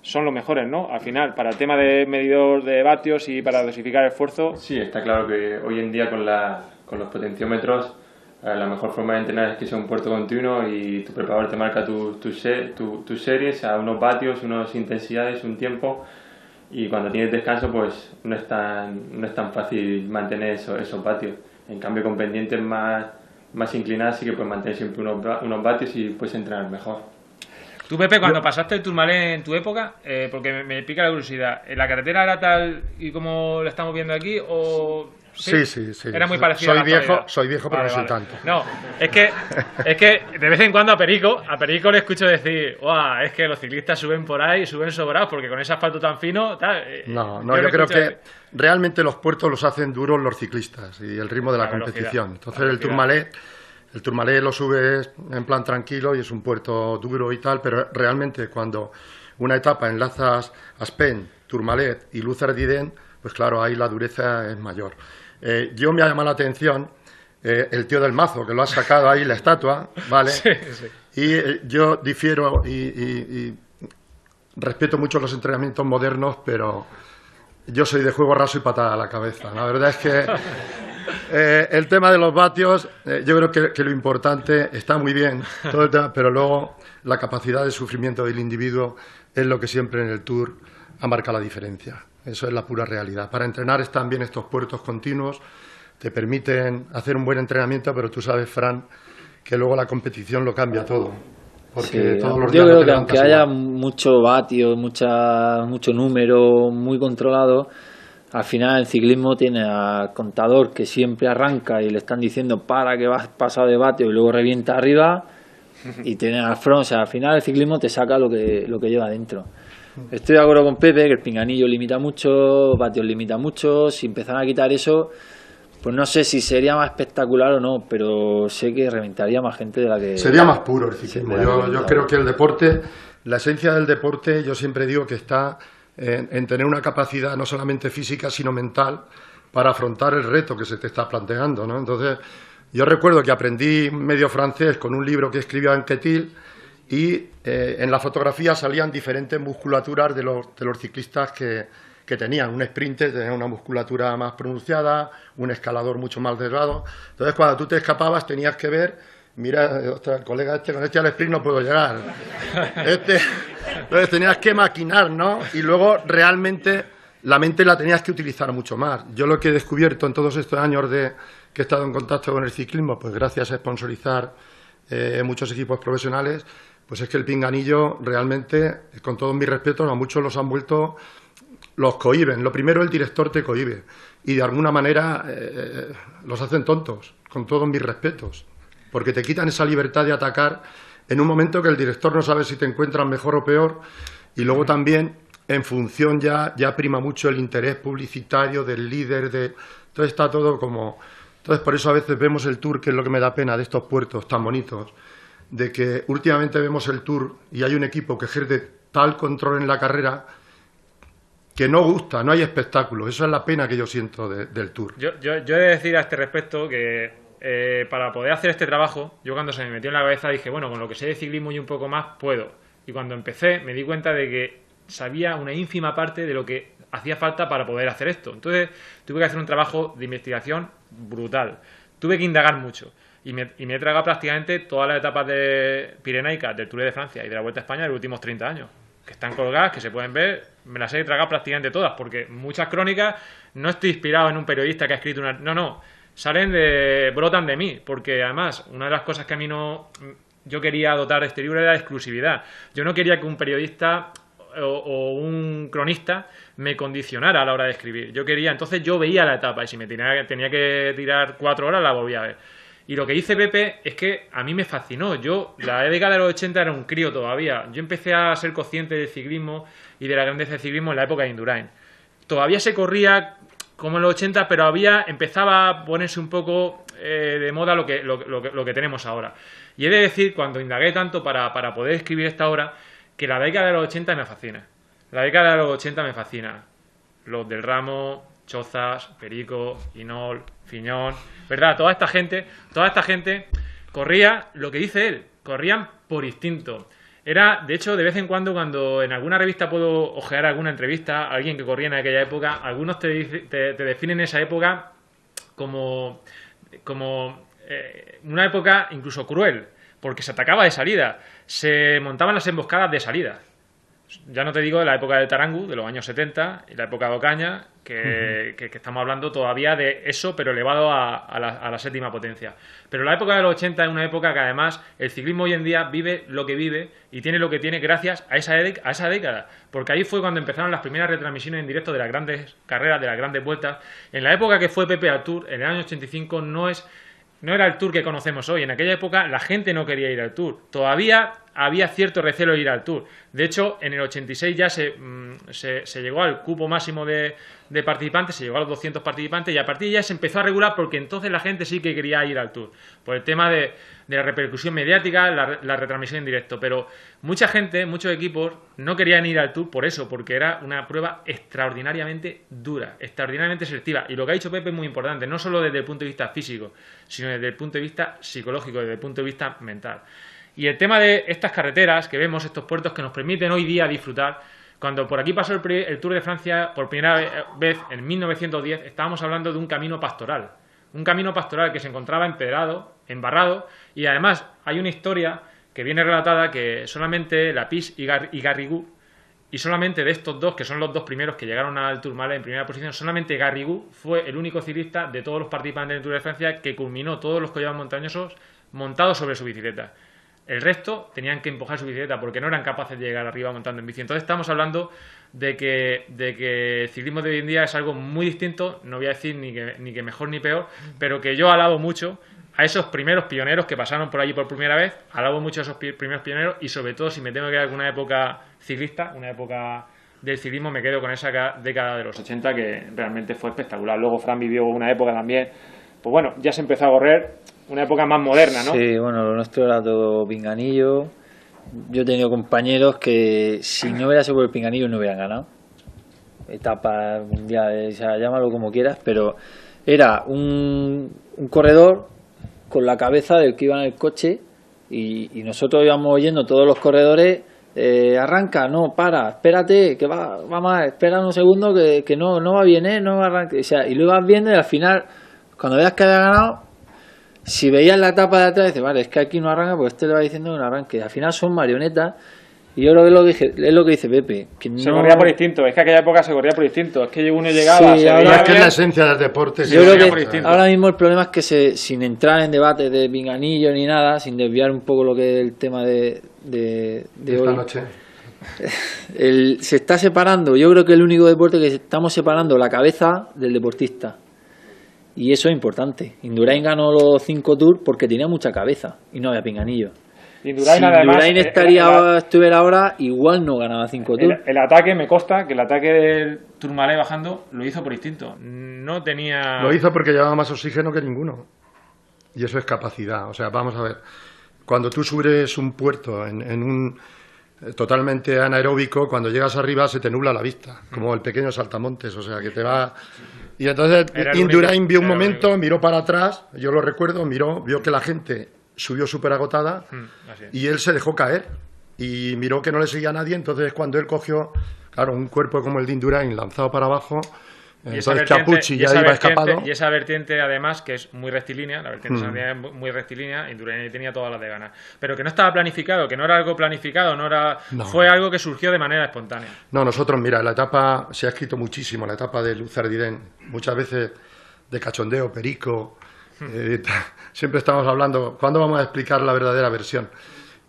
son los mejores, ¿no? Al final, para el tema de medidor de vatios y para dosificar el esfuerzo. Sí, está claro que hoy en día con los potenciómetros la mejor forma de entrenar es que sea un puerto continuo y tu preparador te marca tus series a unos vatios, unas intensidades, un tiempo, y cuando tienes descanso pues no es tan fácil mantener esos vatios. En cambio con pendientes más inclinadas sí que puedes mantener siempre unos vatios y puedes entrenar mejor. Tú, Pepe, cuando pasaste el Tourmalet en tu época, porque me pica la curiosidad, ¿la carretera era tal y como la estamos viendo aquí o...? Sí. Era muy parecido. Soy viejo, pero no soy tanto. No, es que de vez en cuando a Perico le escucho decir, ¡guau! Es que los ciclistas suben por ahí, suben sobrados, porque con ese asfalto tan fino, tal. No, yo creo que realmente los puertos los hacen duros los ciclistas y el ritmo de la competición. Entonces el Tourmalet lo subes en plan tranquilo y es un puerto duro y tal, pero realmente cuando una etapa enlazas Aspen, Tourmalet y Luzerdiden, pues claro, ahí la dureza es mayor. Yo me ha llamado la atención el tío del mazo, que lo ha sacado ahí la estatua, ¿vale? Sí. Y yo difiero y respeto mucho los entrenamientos modernos, pero yo soy de juego raso y patada a la cabeza. La verdad es que el tema de los vatios, yo creo que lo importante está muy bien, todo el tema, pero luego la capacidad de sufrimiento del individuo es lo que siempre en el Tour ha marcado la diferencia. Eso es la pura realidad. Para entrenar están bien estos puertos continuos, te permiten hacer un buen entrenamiento, pero tú sabes, Fran, que luego la competición lo cambia todo. Porque todos los días yo no creo te que aunque levantas haya igual. mucho vatio, mucho número muy controlado, al final el ciclismo tiene al contador que siempre arranca y le están diciendo para que vas pasado de vatio y luego revienta arriba, y tiene al front. O sea, al final el ciclismo te saca lo que lleva dentro. Estoy de acuerdo con Pepe que el pinganillo limita mucho, vatios limita mucho. Si empezaran a quitar eso, pues no sé si sería más espectacular o no, pero sé que reventaría más gente de la que... Sería más puro el ciclismo. Sí, Yo creo que el deporte, la esencia del deporte, yo siempre digo que está en tener una capacidad no solamente física, sino mental, para afrontar el reto que se te está planteando, ¿no? Entonces, yo recuerdo que aprendí medio francés con un libro que escribió Anquetil, y en la fotografía salían diferentes musculaturas de los ciclistas que tenían. Un sprinter tenía una musculatura más pronunciada, un escalador mucho más delgado. Entonces, cuando tú te escapabas, tenías que ver mira, ostras, el colega con este al sprint no puedo llegar. Entonces tenías que maquinar, ¿no? Y luego realmente la mente la tenías que utilizar mucho más. Yo lo que he descubierto en todos estos años que he estado en contacto con el ciclismo, pues gracias a sponsorizar muchos equipos profesionales, pues es que el pinganillo realmente, con todos mis respetos, a muchos los han vuelto, los cohíben. Lo primero, el director te cohíbe y de alguna manera los hacen tontos, con todos mis respetos, porque te quitan esa libertad de atacar en un momento que el director no sabe si te encuentras mejor o peor, y luego también en función ya prima mucho el interés publicitario del líder, entonces está todo como... Entonces por eso a veces vemos el Tour, que es lo que me da pena de estos puertos tan bonitos, de que últimamente vemos el Tour y hay un equipo que ejerce tal control en la carrera que no gusta, no hay espectáculo. Eso es la pena que yo siento del Tour. Yo he de decir a este respecto que para poder hacer este trabajo, yo cuando se me metió en la cabeza dije, bueno, con lo que sé de ciclismo y un poco más, puedo. Y cuando empecé me di cuenta de que sabía una ínfima parte de lo que hacía falta para poder hacer esto. Entonces tuve que hacer un trabajo de investigación brutal. Tuve que indagar mucho. Y me he tragado prácticamente todas las etapas de pirenaicas del Tour de Francia y de la Vuelta a España de los últimos 30 años. Que están colgadas, que se pueden ver, me las he tragado prácticamente todas, porque muchas crónicas no estoy inspirado en un periodista que ha escrito una... No, brotan de mí, porque además una de las cosas que a mí yo quería dotar de este libro era de exclusividad. Yo no quería que un periodista o un cronista me condicionara a la hora de escribir. Entonces yo veía la etapa y si me tenía que tirar 4 horas la volvía a ver. Y lo que dice Pepe es que a mí me fascinó. La década de los 80 era un crío todavía. Yo empecé a ser consciente del ciclismo y de la grandeza del ciclismo en la época de Indurain. Todavía se corría como en los 80, pero empezaba a ponerse un poco de moda lo que tenemos ahora. Y he de decir, cuando indagué tanto para poder escribir esta obra, que la década de los 80 me fascina. La década de los 80 me fascina. Los del Ramo, Chozas, Perico, Hinol, Fiñón, ¿verdad? Toda esta gente corría, lo que dice él, corrían por instinto. De hecho, de vez en cuando en alguna revista puedo ojear alguna entrevista a alguien que corría en aquella época, algunos te definen esa época como una época incluso cruel, porque se atacaba de salida, se montaban las emboscadas de salida. Ya no te digo de la época del Tarangu, de los años 70, y la época de Ocaña, que estamos hablando todavía de eso, pero elevado a la séptima potencia. Pero la época de los 80 es una época que además el ciclismo hoy en día vive lo que vive y tiene lo que tiene gracias a esa década. Porque ahí fue cuando empezaron las primeras retransmisiones en directo de las grandes carreras, de las grandes vueltas. En la época que fue Pepe al Tour, en el año 85, no era el Tour que conocemos hoy. En aquella época la gente no quería ir al Tour. Todavía había cierto recelo de ir al Tour. De hecho, en el 86 ya se llegó al cupo máximo de participantes, se llegó a los 200 participantes y a partir de ya se empezó a regular porque entonces la gente sí que quería ir al Tour. Por el tema de la repercusión mediática, la retransmisión en directo. Pero mucha gente, muchos equipos no querían ir al Tour por eso, porque era una prueba extraordinariamente dura, extraordinariamente selectiva. Y lo que ha dicho Pepe es muy importante, no solo desde el punto de vista físico, sino desde el punto de vista psicológico, desde el punto de vista mental. Y el tema de estas carreteras que vemos, estos puertos que nos permiten hoy día disfrutar, cuando por aquí pasó el Tour de Francia por primera vez en 1910, estábamos hablando de un camino pastoral. Un camino pastoral que se encontraba empedrado, embarrado, y además hay una historia que viene relatada que solamente Lapis y Garrigou, y solamente de estos dos, que son los dos primeros que llegaron al Tourmalet en primera posición, solamente Garrigou fue el único ciclista de todos los participantes del Tour de Francia que culminó todos los collados montañosos montados sobre su bicicleta. El resto tenían que empujar su bicicleta porque no eran capaces de llegar arriba montando en bici. Entonces estamos hablando de que el ciclismo de hoy en día es algo muy distinto, no voy a decir ni que mejor ni peor, pero que yo alabo mucho a esos primeros pioneros que pasaron por allí por primera vez, alabo mucho a esos primeros pioneros y sobre todo si me tengo que quedar con una época ciclista, una época del ciclismo, me quedo con esa década de los 80 que realmente fue espectacular. Luego Fran vivió una época también, pues bueno, ya se empezó a correr, una época más moderna, ¿no? Sí, bueno, lo nuestro era todo pinganillo. Yo he tenido compañeros que si no hubiera sido por el pinganillo no hubieran ganado. Etapa mundial, o sea, llámalo como quieras, pero era un corredor con la cabeza del que iba en el coche y nosotros íbamos oyendo todos los corredores, arranca, no, para, espérate, que va mal, espera un segundo que no va bien, no arranque, o sea, y lo ibas viendo y al final, cuando veas que había ganado, si veías la tapa de atrás, dices, vale, es que aquí no arranca, pues este le va diciendo que no arranque. Al final son marionetas. Y yo creo que es lo que dice Pepe. Que Se no... corría por instinto, es que aquella época se corría por instinto. Es que uno llegaba, Sí, se ahora- veía Es que es bien. la esencia del deporte. Yo creo por que instinto. ahora mismo el problema es que sin entrar en debate de pinganillo ni nada, sin desviar un poco lo que es el tema de Esta hoy, noche. se está separando. Yo creo que es el único deporte que estamos separando la cabeza del deportista. Y eso es importante. Indurain ganó los 5 tours porque tenía mucha cabeza y no había pinganillo. Indurain, Si además, Indurain estuviera ahora, igual no ganaba 5 tours. el ataque, me consta que el ataque del Tourmalet bajando lo hizo por instinto. No tenía... Lo hizo porque llevaba más oxígeno que ninguno. Y eso es capacidad. O sea, vamos a ver. Cuando tú subes un puerto en un totalmente anaeróbico, cuando llegas arriba se te nubla la vista, como el pequeño saltamontes. O sea, que te va... Y entonces Era el Indurain único, vio un era el momento, único. miró para atrás, yo lo recuerdo, vio que la gente subió súper agotada así es. y él se dejó caer y miró que no le seguía nadie. Entonces cuando él cogió, claro, un cuerpo como el de Indurain lanzado para abajo, Y esa entonces vertiente- Capucci y ya esa iba vertiente- escapado. Y esa vertiente, además, que es muy rectilínea, la vertiente sanitaria es muy rectilínea, Indurain tenía todas las de ganas. Pero que no estaba planificado, que no era algo planificado, No. fue algo que surgió de manera espontánea. No, nosotros, mira, la etapa se ha escrito muchísimo, la etapa de Luzardiden, muchas veces de cachondeo, perico, siempre estamos hablando, ¿cuándo vamos a explicar la verdadera versión?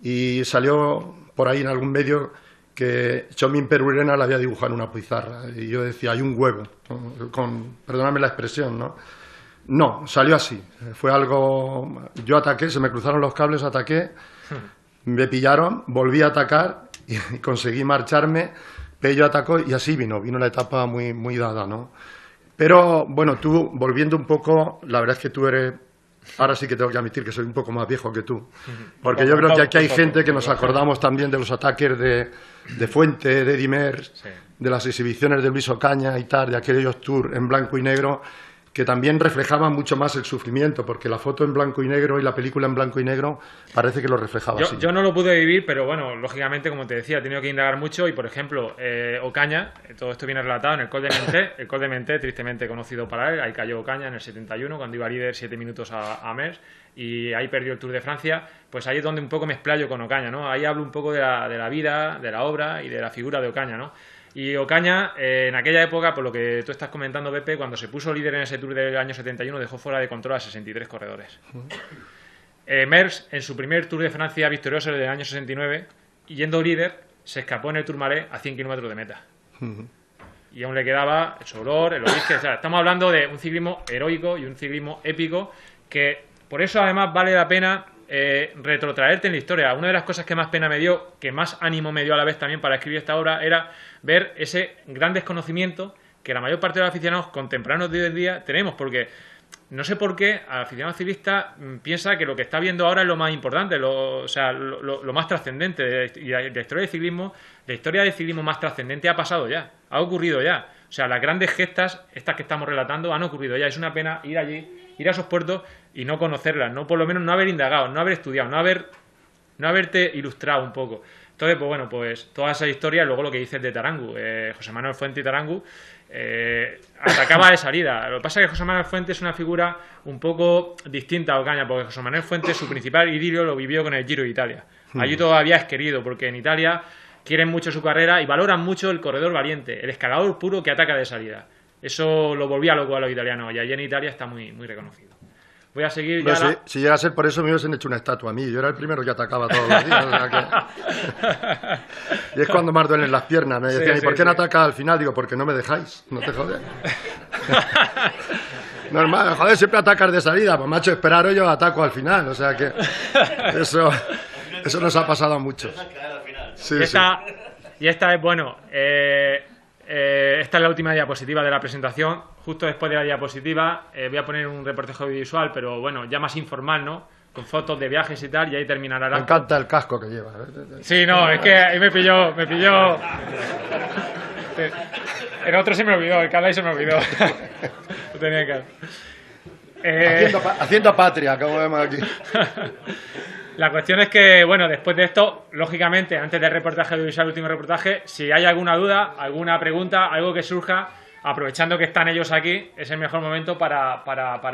Y salió por ahí en algún medio que Chomin Perurena la había dibujado en una pizarra, y yo decía, hay un huevo, perdóname la expresión, ¿no? No, salió así, fue algo, yo ataqué, se me cruzaron los cables, ataqué, me pillaron, volví a atacar y conseguí marcharme, Pello atacó y así vino la etapa muy, muy dada, ¿no? Pero, bueno, tú, volviendo un poco, la verdad es que tú eres, ahora sí que tengo que admitir que soy un poco más viejo que tú, porque yo creo que aquí hay gente que nos acordamos también de los ataques de Fuente, de Dimer, de las exhibiciones de Luis Ocaña y tal, de aquellos tours en blanco y negro, que también reflejaban mucho más el sufrimiento, porque la foto en blanco y negro y la película en blanco y negro parece que lo reflejaba así. Yo no lo pude vivir, pero bueno, lógicamente, como te decía, he tenido que indagar mucho y, por ejemplo, Ocaña, todo esto viene relatado en el Col de Menté, el Col de Menté, tristemente conocido para él, ahí cayó Ocaña en el 71, cuando iba líder 7 minutos a Mers, y ahí perdió el Tour de Francia. Pues ahí es donde un poco me explayo con Ocaña, ¿no? Ahí hablo un poco de la vida, de la obra y de la figura de Ocaña, ¿no? Y Ocaña, en aquella época, por lo que tú estás comentando, Pepe, cuando se puso líder en ese Tour del año 71, dejó fuera de control a 63 corredores. Mers, en su primer Tour de Francia victorioso del año 69, yendo líder, se escapó en el Tourmalet a 100 kilómetros de meta. Y aún le quedaba el Soulor, el Orisque. O sea, estamos hablando de un ciclismo heroico y un ciclismo épico que, por eso, además, vale la pena retrotraerte en la historia. Una de las cosas que más pena me dio, que más ánimo me dio a la vez también para escribir esta obra, era ver ese gran desconocimiento que la mayor parte de los aficionados contemporáneos de hoy en día tenemos, porque no sé por qué el aficionado ciclista piensa que lo que está viendo ahora es lo más importante, lo más trascendente. Y la historia del ciclismo, la historia del ciclismo más trascendente ha pasado ya, ha ocurrido ya. O sea, las grandes gestas, estas que estamos relatando, han ocurrido ya. Es una pena ir allí, ir a esos puertos y no conocerlas, no, por lo menos no haber indagado, no haber estudiado, no haberte ilustrado un poco. Entonces, pues bueno, pues toda esa historia, luego lo que dices de Tarangu, José Manuel Fuente y Tarangu, atacaba de salida. Lo que pasa es que José Manuel Fuente es una figura un poco distinta a Ocaña, porque José Manuel Fuente, su principal idilio lo vivió con el Giro de Italia. Allí todavía es querido, porque en Italia quieren mucho su carrera y valoran mucho el corredor valiente, el escalador puro que ataca de salida. Eso lo volvía loco a los italianos y allí en Italia está muy, muy reconocido. Voy a seguir ya. No, si llega a ser por eso, me hubiesen hecho una estatua a mí. Yo era el primero que atacaba todos los días. O sea que... Y es cuando más duelen las piernas. Me decían, ¿y por qué no atacas al final? Digo, porque no me dejáis. No te jodes. Normal, joder, siempre atacas de salida. Pues macho, esperaros, yo ataco al final. O sea que eso nos ha pasado a muchos. Sí, y esta es, bueno, esta es la última diapositiva de la presentación. Justo después de la diapositiva voy a poner un reportaje audiovisual, pero bueno, ya más informal, ¿no? Con fotos de viajes y tal, y ahí terminará la... Me encanta el casco que lleva. Sí, no, es que ahí me pilló... El otro se me olvidó, el Calais se me olvidó. Lo tenía que... Haciendo patria, como vemos aquí. La cuestión es que, bueno, después de esto, lógicamente, antes del reportaje audiovisual, el último reportaje, si hay alguna duda, alguna pregunta, algo que surja, aprovechando que están ellos aquí, es el mejor momento para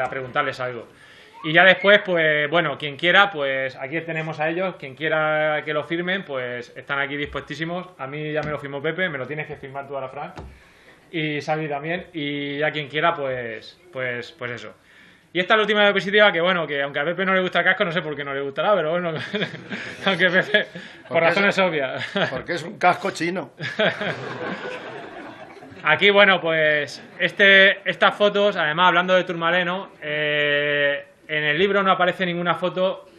preguntarles algo. Y ya después, pues bueno, quien quiera, pues aquí tenemos a ellos, quien quiera que lo firmen, pues están aquí dispuestísimos. A mí ya me lo firmó Pepe, me lo tienes que firmar tú ahora, Fran. Y Xavi también, y a quien quiera, pues eso. Y esta es la última diapositiva que, bueno, que aunque a Pepe no le gusta el casco, no sé por qué no le gustará, pero bueno, aunque Pepe, por razones obvias. Porque es un casco chino. Aquí, bueno, pues estas fotos, además hablando de Tourmalet, ¿no? En el libro no aparece ninguna foto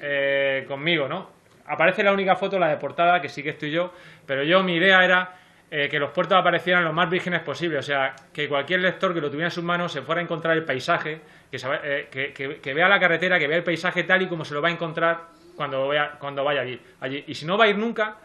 conmigo, ¿no? Aparece la única foto, la de portada, que sí que estoy yo, pero mi idea era que los puertos aparecieran lo más vírgenes posible, o sea, que cualquier lector que lo tuviera en sus manos se fuera a encontrar el paisaje, que vea la carretera, que vea el paisaje tal y como se lo va a encontrar cuando vaya allí. Y si no va a ir nunca,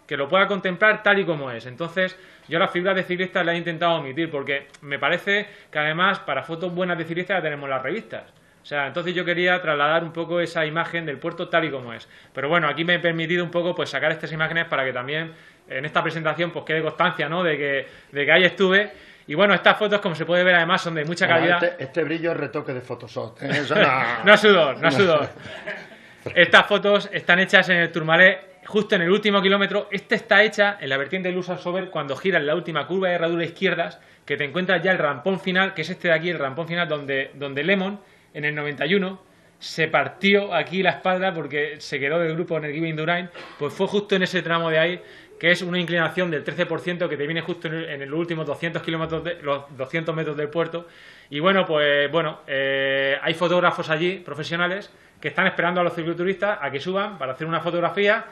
que lo pueda contemplar tal y como es. Entonces, yo las figuras de ciclistas las he intentado omitir, porque me parece que además para fotos buenas de ciclistas ya tenemos las revistas. O sea, entonces yo quería trasladar un poco esa imagen del puerto tal y como es. Pero bueno, aquí me he permitido un poco pues sacar estas imágenes para que también en esta presentación pues quede constancia, ¿no? de que ahí estuve. Y bueno, estas fotos, como se puede ver, además son de mucha calidad. Este brillo es retoque de Photoshop. No es sudor, no es sudor. Estas fotos están hechas en el Tourmalet justo en el último kilómetro. Esta está hecha en la vertiente del Usain-Sober cuando giras la última curva de herradura izquierdas, que te encuentras ya el rampón final, que es este de aquí, el rampón final donde Lemon, en el 91, se partió aquí la espalda porque se quedó del grupo en el Giving Indurain. Pues fue justo en ese tramo de ahí, que es una inclinación del 13% que te viene justo en los últimos 200 metros del puerto. Y bueno, pues bueno, hay fotógrafos allí, profesionales, que están esperando a los cicloturistas a que suban para hacer una fotografía.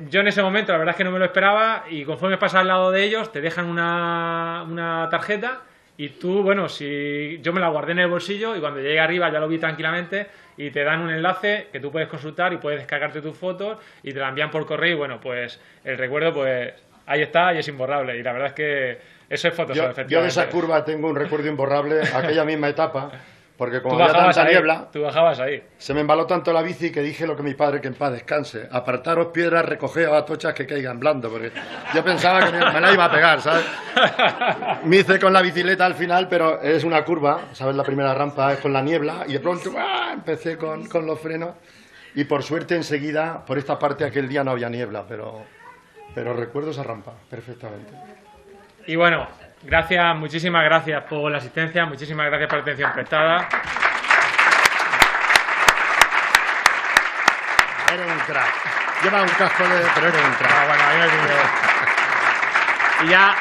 Yo en ese momento la verdad es que no me lo esperaba, y conforme pasas al lado de ellos te dejan una tarjeta y tú, bueno, si yo me la guardé en el bolsillo y cuando llegué arriba ya lo vi tranquilamente, y te dan un enlace que tú puedes consultar y puedes descargarte tus fotos y te la envían por correo, y bueno, pues el recuerdo pues ahí está y es imborrable, y la verdad es que eso es Photoshop, efectivamente. Yo de esa curva tengo un recuerdo imborrable, aquella misma etapa, porque como había tanta niebla, tú bajabas ahí. Se me embaló tanto la bici que dije lo que mi padre, que en paz descanse: apartaros piedras, recogeos atochas que caigan blando, porque yo pensaba que me la iba a pegar, ¿sabes? Me hice con la bicicleta al final, pero es una curva, ¿sabes? La primera rampa es con la niebla y de pronto empecé con los frenos, y por suerte enseguida, por esta parte aquel día no había niebla, pero recuerdo esa rampa perfectamente. Y bueno, gracias, muchísimas gracias por la asistencia, muchísimas gracias por la atención prestada. Eres un crack. Lleva un casco pero eres un crack. Bueno, ahí me y ya,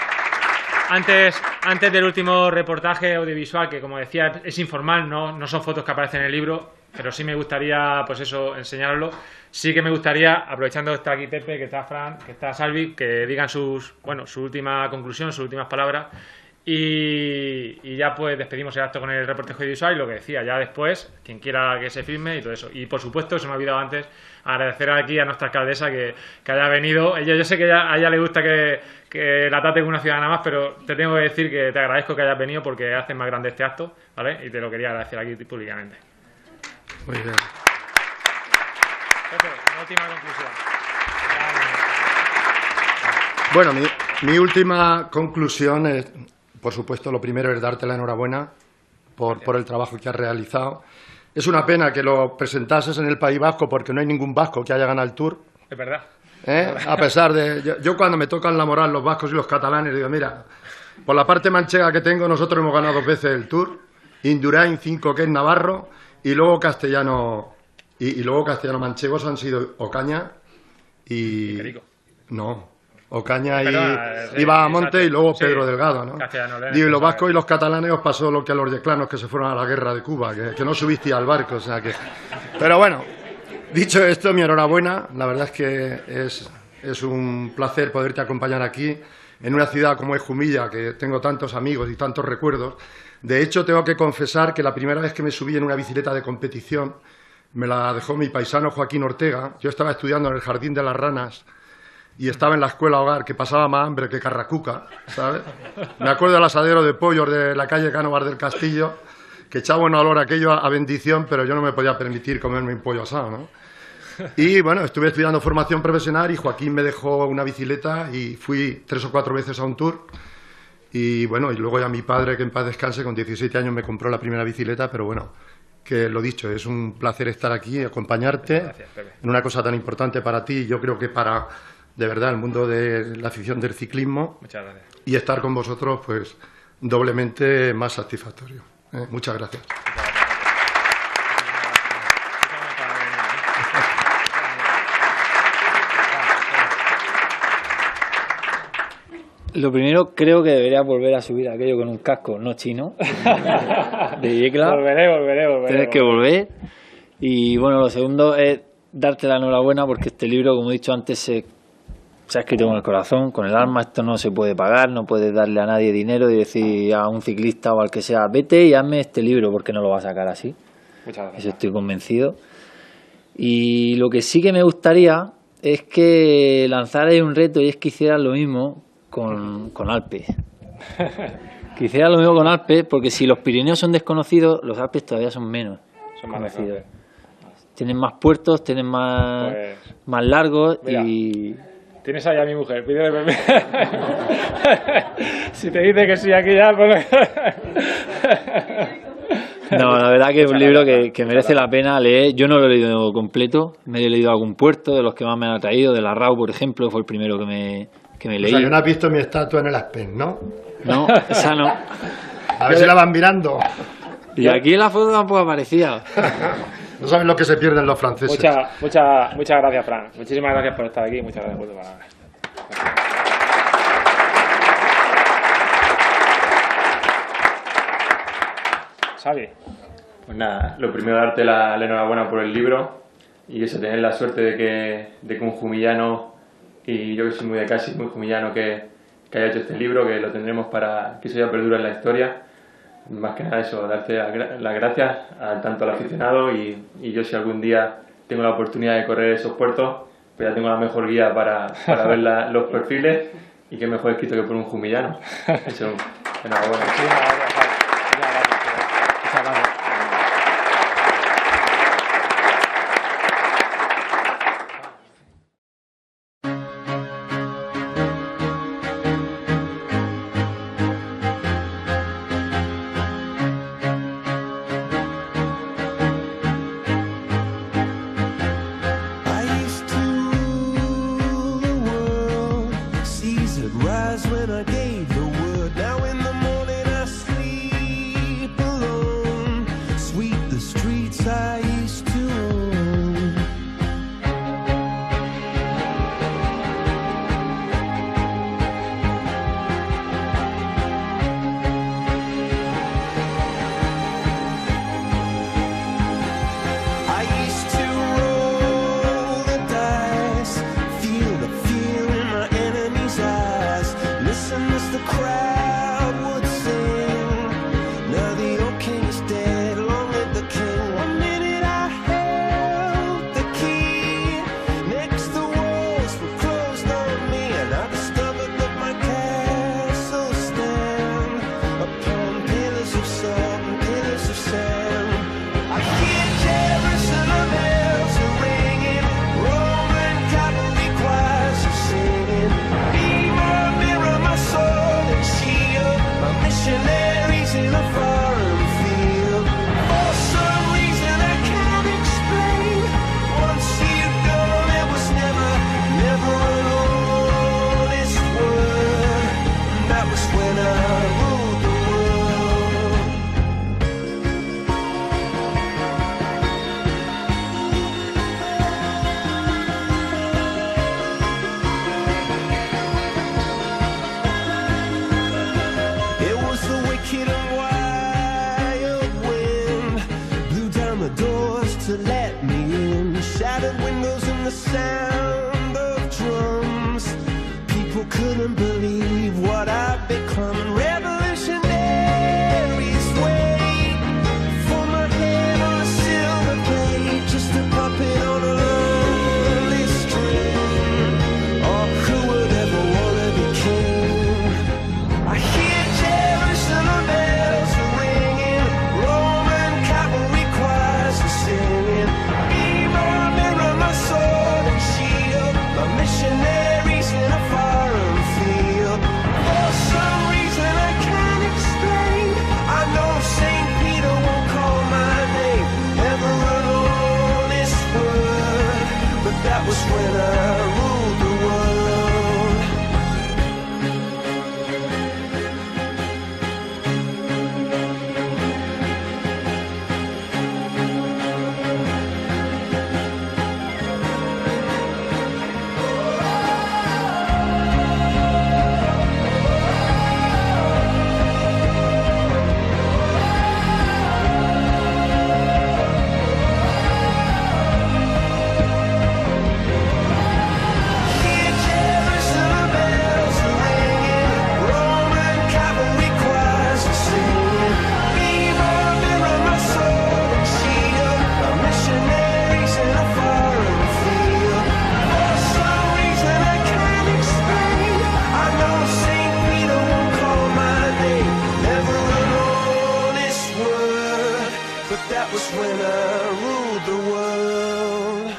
antes del último reportaje audiovisual, que como decía es informal, no son fotos que aparecen en el libro, pero sí me gustaría, pues eso, enseñarlo. Sí que me gustaría, aprovechando que está aquí Pepe, que está Fran, que está Salvi, que digan su última conclusión, sus últimas palabras, y ya pues despedimos el acto con el reportaje audiovisual. Y lo que decía, ya después, quien quiera que se firme y todo eso. Y por supuesto, se me ha olvidado antes, agradecer aquí a nuestra alcaldesa que haya venido. Yo sé que a ella le gusta que la trate como una ciudadana más, pero te tengo que decir que te agradezco que hayas venido porque haces más grande este acto, ¿vale? Y te lo quería agradecer aquí públicamente. Muy bien. Pepe, una última conclusión. Bueno, mi última conclusión es, por supuesto, lo primero es darte la enhorabuena por el trabajo que has realizado. Es una pena que lo presentases en el País Vasco, porque no hay ningún vasco que haya ganado el Tour. Es verdad. A pesar de... Yo cuando me tocan la moral los vascos y los catalanes, digo, mira, por la parte manchega que tengo, nosotros hemos ganado 2 veces el Tour, Indurain 5, que es navarro, y luego castellano... Y luego castellano-manchegos han sido Ocaña y... Perico. No, Ocaña Perdona, y Bahamonte, y luego sí, Pedro Delgado, ¿no? Y los vascos y los catalanes os pasó lo que a los yeclanos que se fueron a la guerra de Cuba, que no subiste al barco, o sea que... Pero bueno, dicho esto, mi enhorabuena. La verdad es que es un placer poderte acompañar aquí, en una ciudad como es Jumilla, que tengo tantos amigos y tantos recuerdos. De hecho, tengo que confesar que la primera vez que me subí en una bicicleta de competición me la dejó mi paisano Joaquín Ortega. Yo estaba estudiando en el Jardín de las Ranas y estaba en la escuela hogar, que pasaba más hambre que Carracuca, ¿sabes? Me acuerdo del asadero de pollos de la calle Cánovas del Castillo, que echaba un olor aquello a bendición, pero yo no me podía permitir comerme un pollo asado, ¿no? Y bueno, estuve estudiando formación profesional y Joaquín me dejó una bicicleta y fui 3 o 4 veces a un tour. Y bueno, y luego ya mi padre, que en paz descanse, con 17 años me compró la primera bicicleta, pero bueno, que lo dicho, es un placer estar aquí, acompañarte Gracias, Pepe. en una cosa tan importante para ti, yo creo que para, de verdad, el mundo de la afición del ciclismo, Muchas gracias. y estar con vosotros, pues, doblemente más satisfactorio. Muchas gracias. Lo primero, creo que debería volver a subir aquello con un casco no chino de Yecla. Volveré. Tienes que volver. Y bueno, lo segundo es darte la enhorabuena porque este libro, como he dicho antes, se ha escrito con el corazón, con el alma. Esto no se puede pagar, no puedes darle a nadie dinero y decir a un ciclista o al que sea, vete y hazme este libro, porque no lo va a sacar así. Muchas gracias. Eso estoy convencido. Y lo que sí que me gustaría es que lanzarais un reto y es que hicieras lo mismo con Alpes. Que hicieras lo mismo con Alpes, porque si los Pirineos son desconocidos, los Alpes todavía son menos Son más conocidos. reconocidos. Tienen más puertos, tienen más, Pues, más largos mira. y... Tienes ahí a mi mujer, pídele permiso. Si te dice que sí aquí ya, pues... No, la verdad que es un Muchas libro gracias, que merece la pena leer. Yo no lo he leído completo, me he leído algún puerto de los que más me han atraído, de la RAU, por ejemplo, fue el primero que me O leí. sea, que no has visto mi estatua en el Aspen, ¿no? No, esa no. A ver si la van mirando. Y aquí en la foto tampoco aparecía. No saben lo que se pierden los franceses. Muchas gracias, Fran. Muchísimas gracias por estar aquí. Muchas gracias por tu palabra. Xavi. Pues nada, lo primero darte la enhorabuena por el libro y eso, tener la suerte de que un jumillano, y yo que soy muy de Casi, muy jumillano, que haya hecho este libro, que lo tendremos para que eso ya perdure en la historia. Más que nada eso, darte las gracias tanto al aficionado y yo si algún día tengo la oportunidad de correr esos puertos, pues ya tengo la mejor guía para ver los perfiles y qué mejor escrito que por un jumillano. Eso, enhorabuena. Muchísimas gracias, Xavi. Muchas gracias. Muchas gracias. I used to rule the world, seas would rise when I gave the word. Now in the morning I sleep alone, sweep the streets I used to own. I used to roll the dice, feel the fear in my enemy's eyes. Listen as the crowd would sing. Now the old king is dead, long live the king. 1 minute I held the key, next the walls were closed on me, and I discovered that my castle stand upon pillars of salt and pillars of sand. I hear Jerusalem bells are ringing, Roman cavalry choirs are singing. Be my mirror, my sword and shield, my missionaries in a foreign field. For some reason I can't explain, once you've gone it was never an honest word. That was when I ruled the world. It was the wicked and wild wind, blew down the doors to let me in, shattered windows and the sound of drums. People couldn't believe what I'd become. Revolutionaries wait for my head on a silver plate, just a puppet on a lonely string. Oh, who would ever wanna be king? I hear Jerusalem bells are ringing, Roman cavalry choirs are singing. Be my mirror, my sword and shield, my missionaries in a foreign field. For some reason that was when I ruled the world.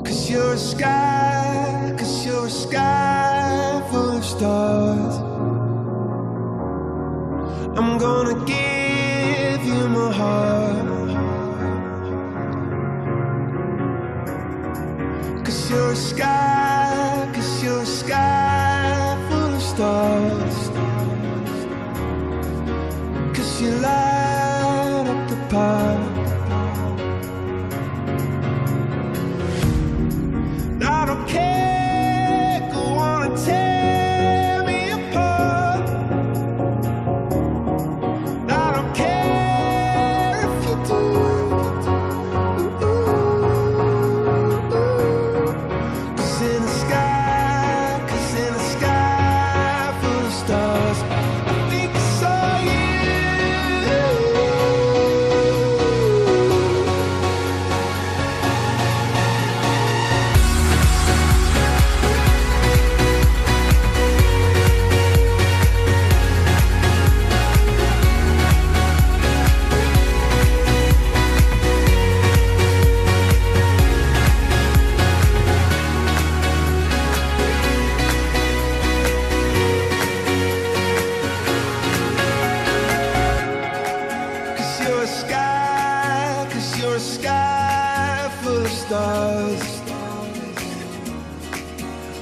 Cause you're a sky full of stars. I'm gonna give you my heart. Cause you're a sky full of stars. Cause you light up the park. I don't care, go on and tear me apart. I don't care if you do. Cause in the sky full of stars, I think I saw you. Cause you're a sky full of stars.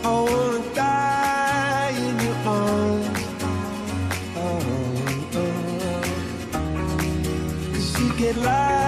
I wanna die in your arms. Oh. Cause you get light